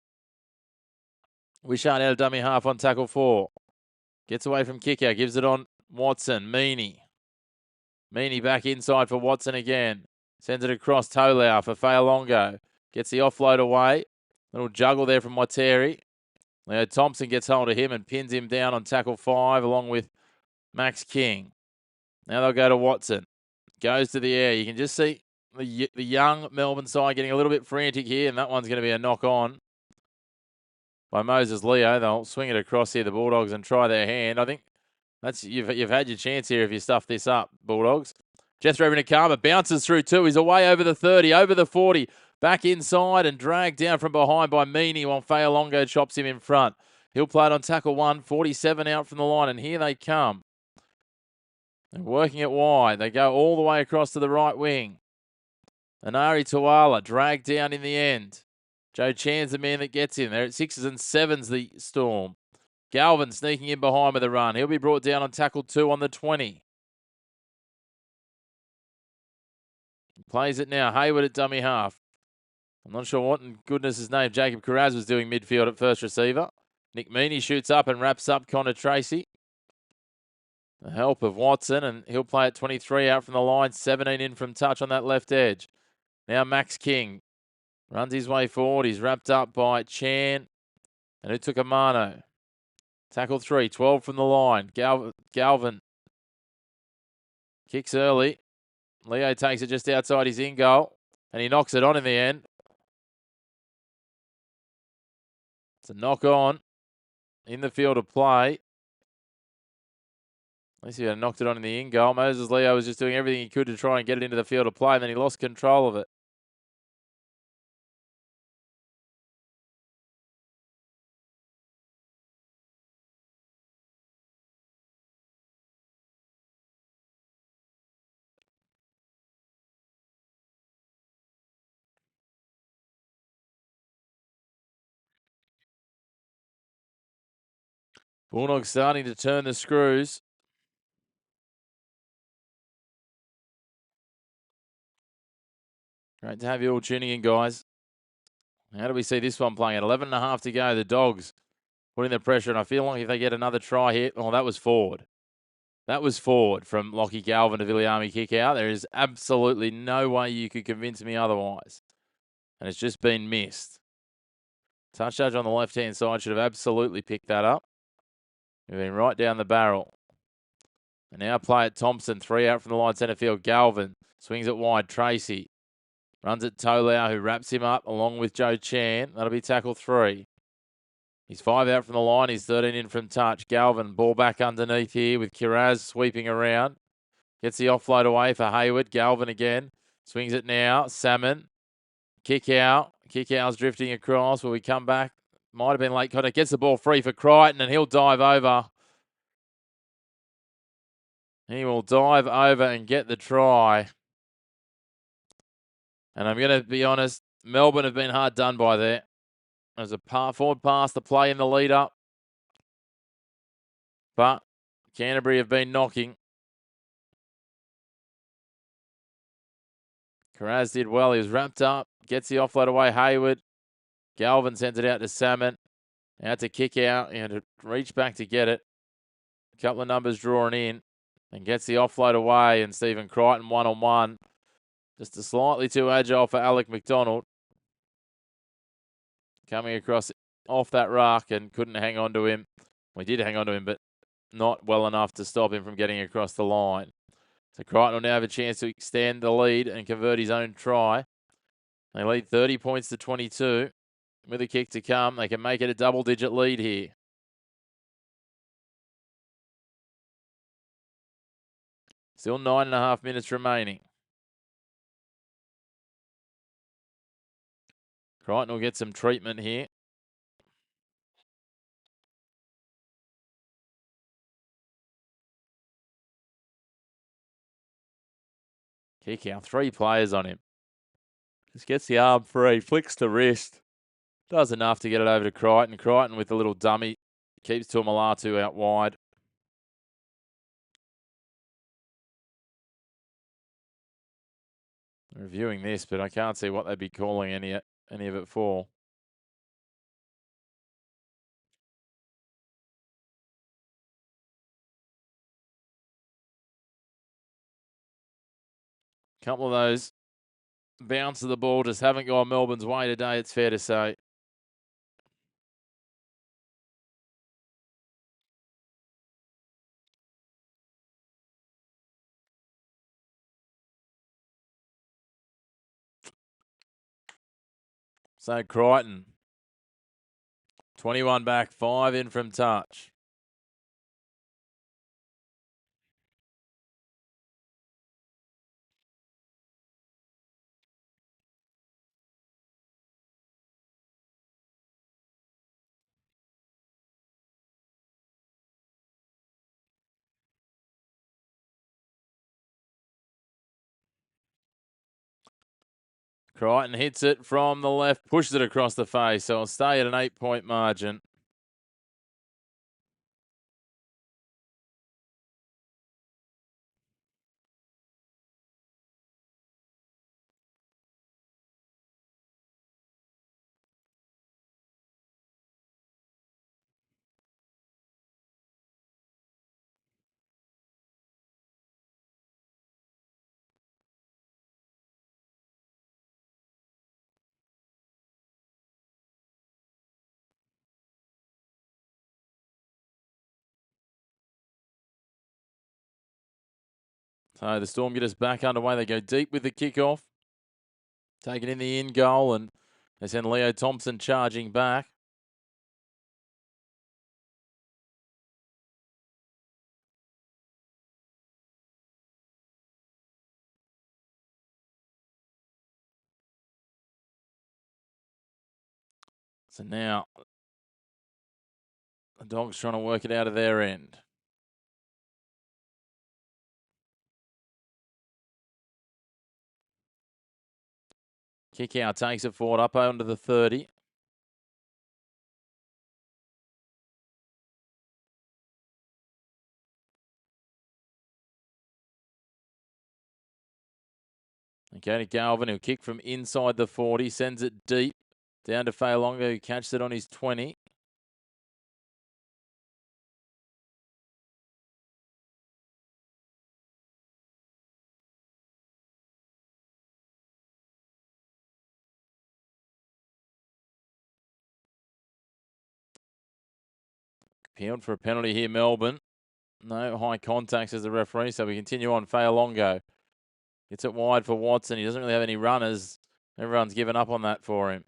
Wishart out of dummy half on tackle 4. Gets away from kick out, gives it on Watson. Meaney back inside for Watson again. Sends it across Tolau for Fea-Longo. Gets the offload away. Little juggle there from Wateri. Leo Thompson gets hold of him and pins him down on tackle 5 along with Max King. Now they'll go to Watson. Goes to the air. You can just see the young Melbourne side getting a little bit frantic here, and that one's going to be a knock-on by Moses Leo. They'll swing it across here, the Bulldogs, and try their hand. I think that's you've had your chance here if you stuff this up, Bulldogs. Jethro Nakama bounces through 2. He's away over the 30, over the 40, back inside and dragged down from behind by Meaney while Fea-Longo chops him in front. He'll play it on tackle 1, 47 out from the line, and here they come. They're working it wide. They go all the way across to the right wing. Anari Tuala dragged down in the end. Joe Chan's the man that gets in. They're at 6s and 7s, the Storm. Galvin sneaking in behind with a run. He'll be brought down on tackle 2 on the 20. Plays it now. Hayward at dummy half. I'm not sure what in goodness' name Jacob Carraz was doing midfield at first receiver. Nick Meaney shoots up and wraps up Connor Tracy. The help of Watson, and he'll play at 23 out from the line, 17 in from touch on that left edge. Now Max King runs his way forward. He's wrapped up by Chan and Utakamano. Tackle 3, 12 from the line. Galvin kicks early. Leo takes it just outside his in goal, and he knocks it on in the end. It's a knock on in the field of play. At least he had knocked it on in the in goal. Moses Leo was just doing everything he could to try and get it into the field of play, and then he lost control of it. Bulldogs starting to turn the screws. Great to have you all tuning in, guys. How do we see this one playing? At 11.5 to go, the Dogs putting the pressure, and I feel like if they get another try here, oh, that was forward. That was forward from Lockie Galvin to Viliami kick out. There is absolutely no way you could convince me otherwise. And it's just been missed. Touch judge on the left-hand side should have absolutely picked that up. We've been right down the barrel. And now play it Thompson, 3 out from the line, centre field. Galvin swings it wide. Tracy runs it Tolau, who wraps him up along with Joe Chan. That'll be tackle 3. He's 5 out from the line. He's 13 in from touch. Galvin, ball back underneath here with Kiraz sweeping around. Gets the offload away for Hayward. Galvin again. Swings it now. Salmon. kick out. Kick out's drifting across. Will we come back? Might have been late contact. Gets the ball free for Crichton, and he'll dive over. He will dive over and get the try. And I'm going to be honest, Melbourne have been hard done by there. There's a forward pass to play in the lead up. But Canterbury have been knocking. Carraz did well. He was wrapped up. Gets the offload away. Hayward. Galvin sends it out to Salmon. Out to kick out. He had to reach back to get it. A couple of numbers drawing in. And gets the offload away. And Stephen Crichton one-on-one. Just a slightly too agile for Alec McDonald. Coming across off that ruck and couldn't hang on to him. We did hang on to him, but not well enough to stop him from getting across the line. So Crichton will now have a chance to extend the lead and convert his own try. They lead 30 points to 22. With a kick to come, they can make it a double-digit lead here. Still 9.5 minutes remaining. Crichton will get some treatment here. Kick out, 3 players on him. Just gets the arm free, flicks the wrist. Does enough to get it over to Crichton. Crichton with the little dummy. Keeps Tuamulatu out wide. Reviewing this, but I can't see what they'd be calling any of it for. Couple of those bounce of the ball just haven't gone Melbourne's way today, it's fair to say. So Crichton, 21 back, 5 in from touch. Crichton hits it from the left, pushes it across the face, so it'll stay at an 8-point margin. So the Storm get us back underway. They go deep with the kickoff. Take it in the in goal, and they send Leo Thompson charging back. So now the Dogs trying to work it out of their end. Kick out, takes it forward, up onto the 30. Okay, to Galvin, who'll kick from inside the 40, sends it deep, down to Failonga, who catches it on his 20. Appealed for a penalty here, Melbourne. No high contacts as the referee, so we continue on. Failongo gets it wide for Watson. He doesn't really have any runners. Everyone's given up on that for him.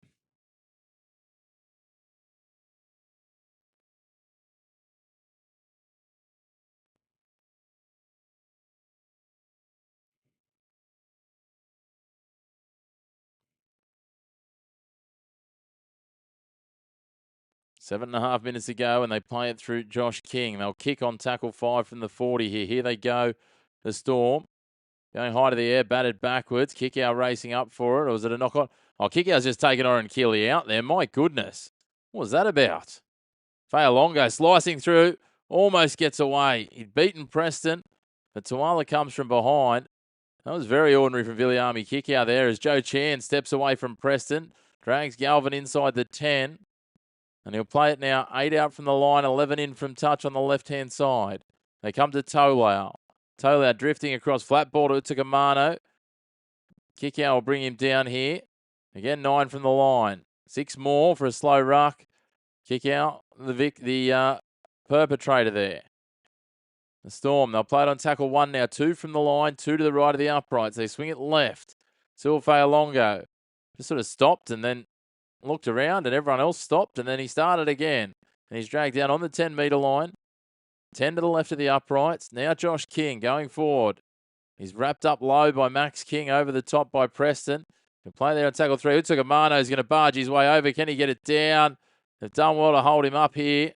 7.5 minutes to go, and they play it through Josh King. They'll kick on tackle 5 from the 40 here. Here they go, the Storm. Going high to the air, batted backwards. Kickout racing up for it, or was it a knock-on? Oh, Kickout's just taken Oren Keeley out there. My goodness. What was that about? Fa'alongo slicing through, almost gets away. He'd beaten Preston, but Tuala comes from behind. That was very ordinary from Viliami. Kickout there as Joe Chan steps away from Preston. Drags Galvin inside the 10. And he'll play it now. 8 out from the line, 11 in from touch on the left-hand side. They come to Tolau. Tolau drifting across, flat ball to Utakamano. Kickout will bring him down here. Again, 9 from the line. 6 more for a slow ruck. Kickout, the perpetrator there. The Storm, they'll play it on tackle 1 now. 2 from the line, 2 to the right of the uprights. They swing it left. Fa'alongo just sort of stopped and then looked around, and everyone else stopped, and then he started again. And he's dragged down on the 10-metre line. 10 to the left of the uprights. Now Josh King going forward. He's wrapped up low by Max King, over the top by Preston. He'll play there on tackle 3. Utakamano is going to barge his way over. Can he get it down? They've done well to hold him up here.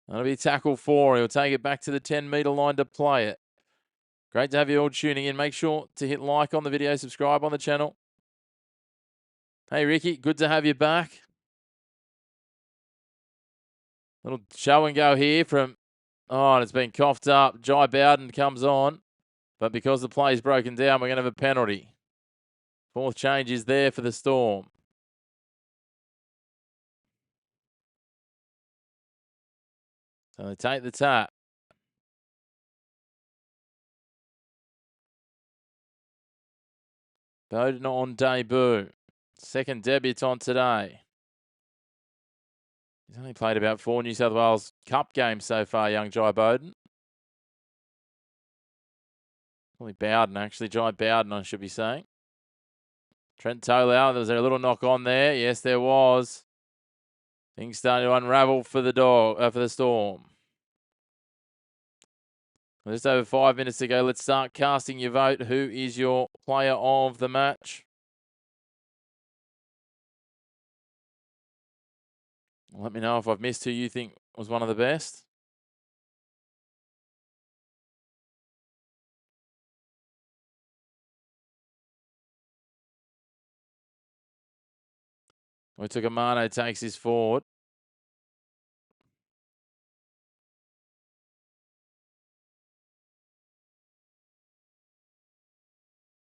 That'll be tackle 4. He'll take it back to the 10-metre line to play it. Great to have you all tuning in. Make sure to hit like on the video, subscribe on the channel. Hey, Ricky, good to have you back. Little show and go here from, and it's been coughed up. Jai Bowden comes on, but because the play's broken down, we're going to have a penalty. 4th change is there for the Storm. So they take the tap. Bowden on debut. 2nd debutant today. He's only played about 4 New South Wales Cup games so far, young Jai Bowden. Probably Bowden, actually. Jai Bowden, I should be saying. Trent Tolau, was there a little knock on there? Yes, there was. Things starting to unravel for the Storm. Just over 5 minutes to go. Let's start casting your vote. Who is your player of the match? Let me know if I've missed who you think was one of the best. Utakamano takes his forward.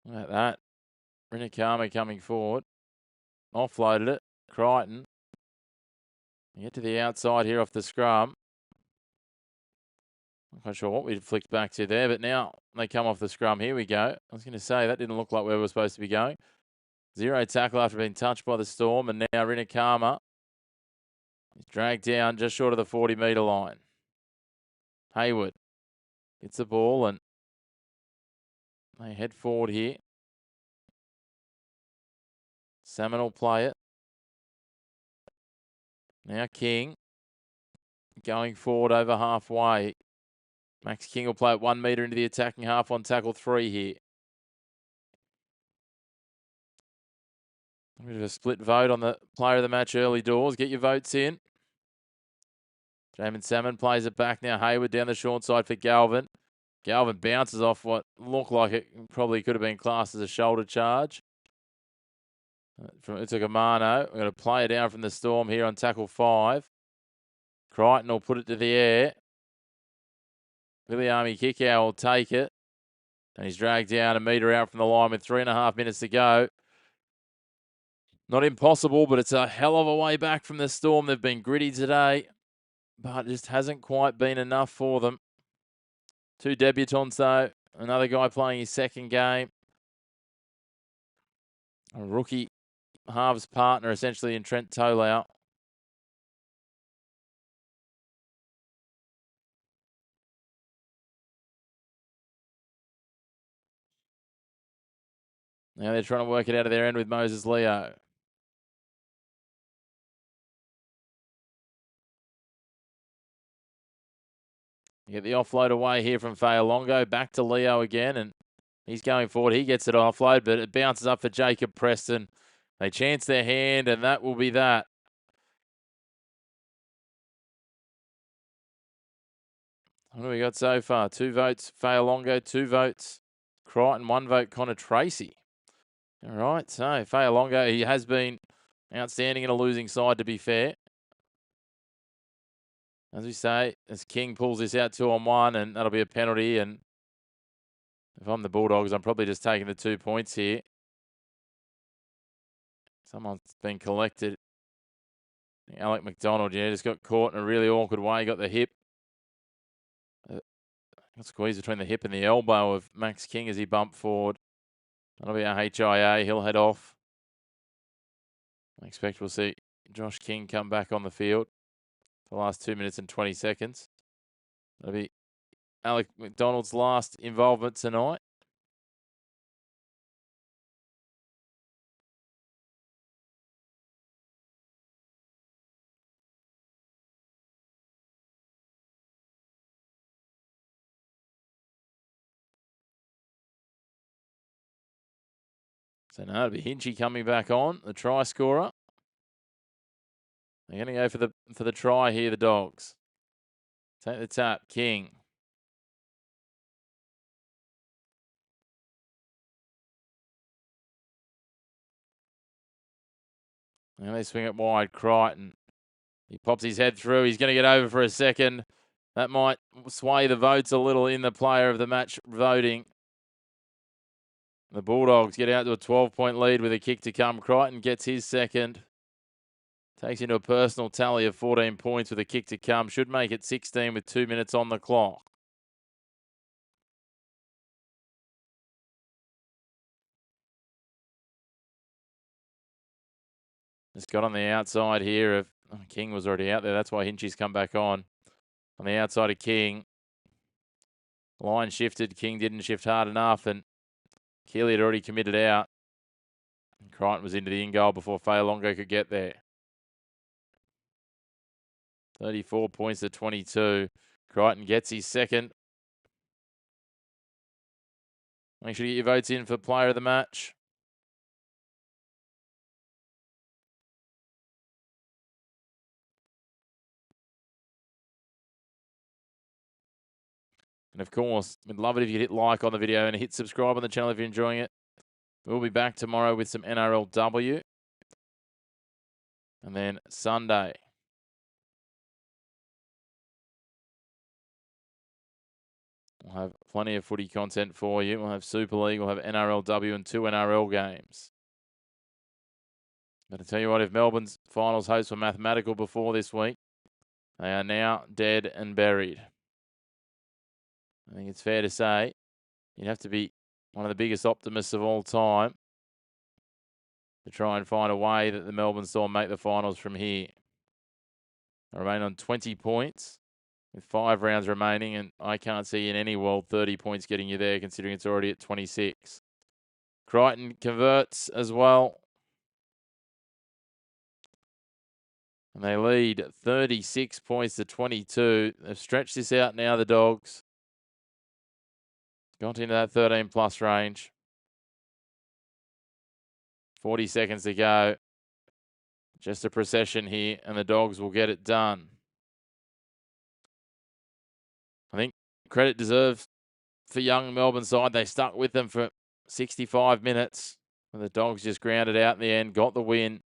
Look at that. Rinikama coming forward. Offloaded it. Crichton. Get to the outside here off the scrum. Not quite sure what we'd flicked back to there, but now they come off the scrum. Here we go. I was going to say, that didn't look like where we were supposed to be going. 0 tackle after being touched by the Storm, and now Rinikama is dragged down just short of the 40-metre line. Hayward gets the ball, and they head forward here. Salmon will play it. Now King going forward over halfway. Max King will play it 1 metre into the attacking half on tackle 3 here. A bit of a split vote on the player of the match early doors. Get your votes in. Jamin Salmon plays it back now. Hayward down the short side for Galvin. Galvin bounces off what looked like it probably could have been classed as a shoulder charge. From Utakamano. We're going to play it down from the Storm here on tackle 5. Crichton will put it to the air. Viliami Kickow will take it. And he's dragged down a metre out from the line with 3.5 minutes to go. Not impossible, but it's a hell of a way back from the Storm. They've been gritty today, but it just hasn't quite been enough for them. 2 debutants, though. Another guy playing his 2nd game. A rookie halves partner, essentially, in Trent Tolau. Now they're trying to work it out of their end with Moses Leo. You get the offload away here from Fa'alongo. Back to Leo again, and he's going forward. He gets it offload, but it bounces up for Jacob Preston. They chance their hand, and that will be that. What do we got so far? 2 votes, Fayalongo, 2 votes, Crichton, 1 vote, Connor Tracy. All right, so Fayalongo, he has been outstanding in a losing side, to be fair. As we say, as King pulls this out 2-on-1, and that'll be a penalty. And if I'm the Bulldogs, I'm probably just taking the 2 points here. Someone's been collected. Alec McDonald, yeah, just got caught in a really awkward way. Got the hip. Got squeezed between the hip and the elbow of Max King as he bumped forward. That'll be a HIA. He'll head off. I expect we'll see Josh King come back on the field for the last 2 minutes and 20 seconds. That'll be Alec McDonald's last involvement tonight. So now it'll be Hinchy coming back on, the try scorer. They're going to go for the try here, the Dogs. Take the tap, King. And they swing it wide, Crichton. He pops his head through. He's going to get over for a second. That might sway the votes a little in the player of the match voting. The Bulldogs get out to a 12-point lead with a kick to come. Crichton gets his second. Takes into a personal tally of 14 points with a kick to come. Should make it 16 with 2 minutes on the clock. Just got on the outside here of King was already out there. That's why Hinchy's come back on. On the outside of King. Line shifted. King didn't shift hard enough, and Keeley had already committed out. And Crichton was into the in-goal before Fayalongo could get there. 34 points to 22. Crichton gets his second. Make sure you get your votes in for player of the match. And of course, we'd love it if you hit like on the video and hit subscribe on the channel if you're enjoying it. We'll be back tomorrow with some NRLW. And then Sunday, we'll have plenty of footy content for you. We'll have Super League, we'll have NRLW and 2 NRL games. But I tell you what, if Melbourne's finals hopes were mathematical before this week, they are now dead and buried. I think it's fair to say you'd have to be one of the biggest optimists of all time to try and find a way that the Melbourne Storm make the finals from here. They remain on 20 points with 5 rounds remaining, and I can't see in any world 30 points getting you there, considering it's already at 26. Crichton converts as well. And they lead 36 points to 22. They've stretched this out now, the Dogs. Got into that 13-plus range. 40 seconds to go. Just a procession here, and the Dogs will get it done. I think credit deserved for young Melbourne side. They stuck with them for 65 minutes. And the Dogs just grounded out in the end, got the win,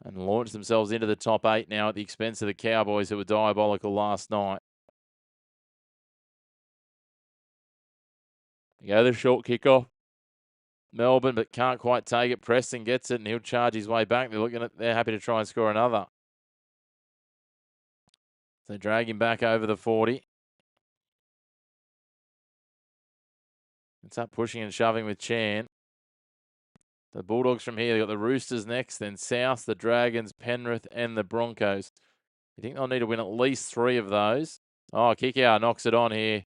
and launched themselves into the top 8 now at the expense of the Cowboys, who were diabolical last night. They go the short kickoff. Melbourne, but can't quite take it. Preston gets it, and he'll charge his way back. They're happy to try and score another. So drag him back over the 40. It's up pushing and shoving with Chan. The Bulldogs from here, they've got the Roosters next, then South, the Dragons, Penrith, and the Broncos. You think they'll need to win at least 3 of those? Oh, Kikau knocks it on here.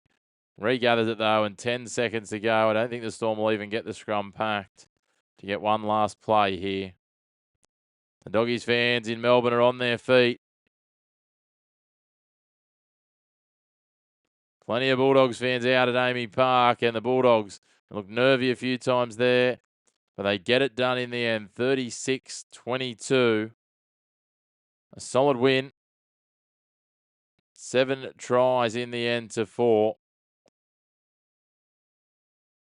Regathers it, though, and 10 seconds to go. I don't think the Storm will even get the scrum packed to get one last play here. The Doggies fans in Melbourne are on their feet. Plenty of Bulldogs fans out at Amy Park, and the Bulldogs look nervy a few times there. But they get it done in the end, 36-22. A solid win. 7 tries in the end to 4.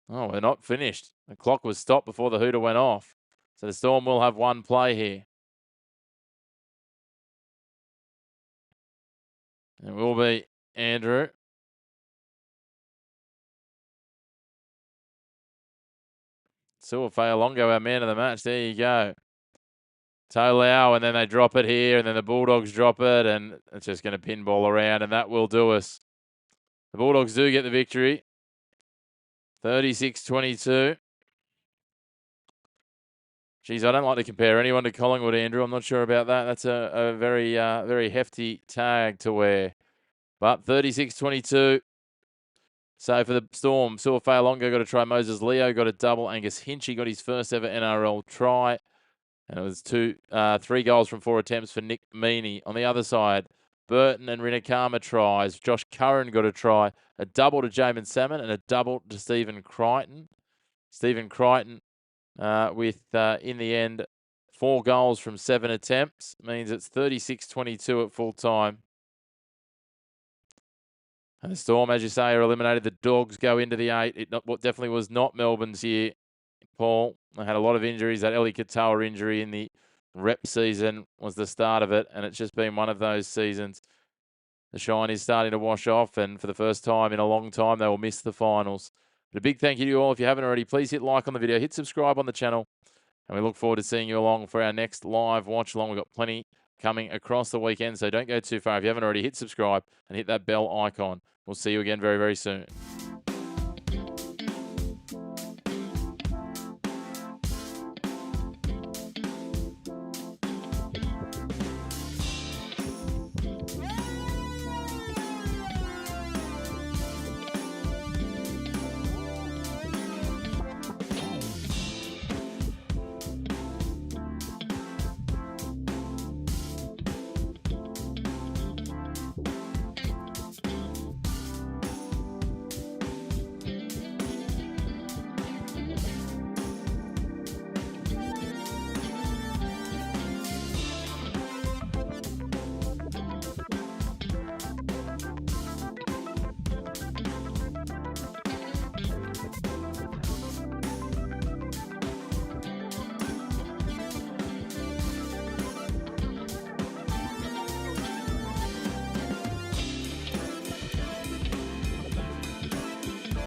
Oh, we're not finished. The clock was stopped before the hooter went off. So the Storm will have one play here. It will be Andrew. Suafealongo, our man of the match. There you go. Tolau, and then they drop it here, and then the Bulldogs drop it, and it's just going to pinball around, and that will do us. The Bulldogs do get the victory. 36-22. Geez, I don't like to compare anyone to Collingwood, Andrew. I'm not sure about that. That's a very, very hefty tag to wear. But 36-22. So for the Storm, Suafealongo got a try. Moses Leo got a double. Angus Hinchy got his first ever NRL try. And it was 3 goals from 4 attempts for Nick Meaney. On the other side, Burton and Rinakama tries. Josh Curran got a try. A double to Jamin Salmon and a double to Stephen Crichton. Stephen Crichton with, in the end, 4 goals from 7 attempts. Means it's 36-22 at full time. And the Storm, as you say, are eliminated. The Dogs go into the 8. It definitely was not Melbourne's year, Paul. They had a lot of injuries. That Eli Katoa injury in the rep season was the start of it, and it's just been one of those seasons. The shine is starting to wash off, and for the first time in a long time, they will miss the finals. But a big thank you to you all. If you haven't already, please hit like on the video, hit subscribe on the channel, and we look forward to seeing you along for our next live watch along. We've got plenty coming across the weekend, so don't go too far. If you haven't already, hit subscribe and hit that bell icon. We'll see you again very, very soon.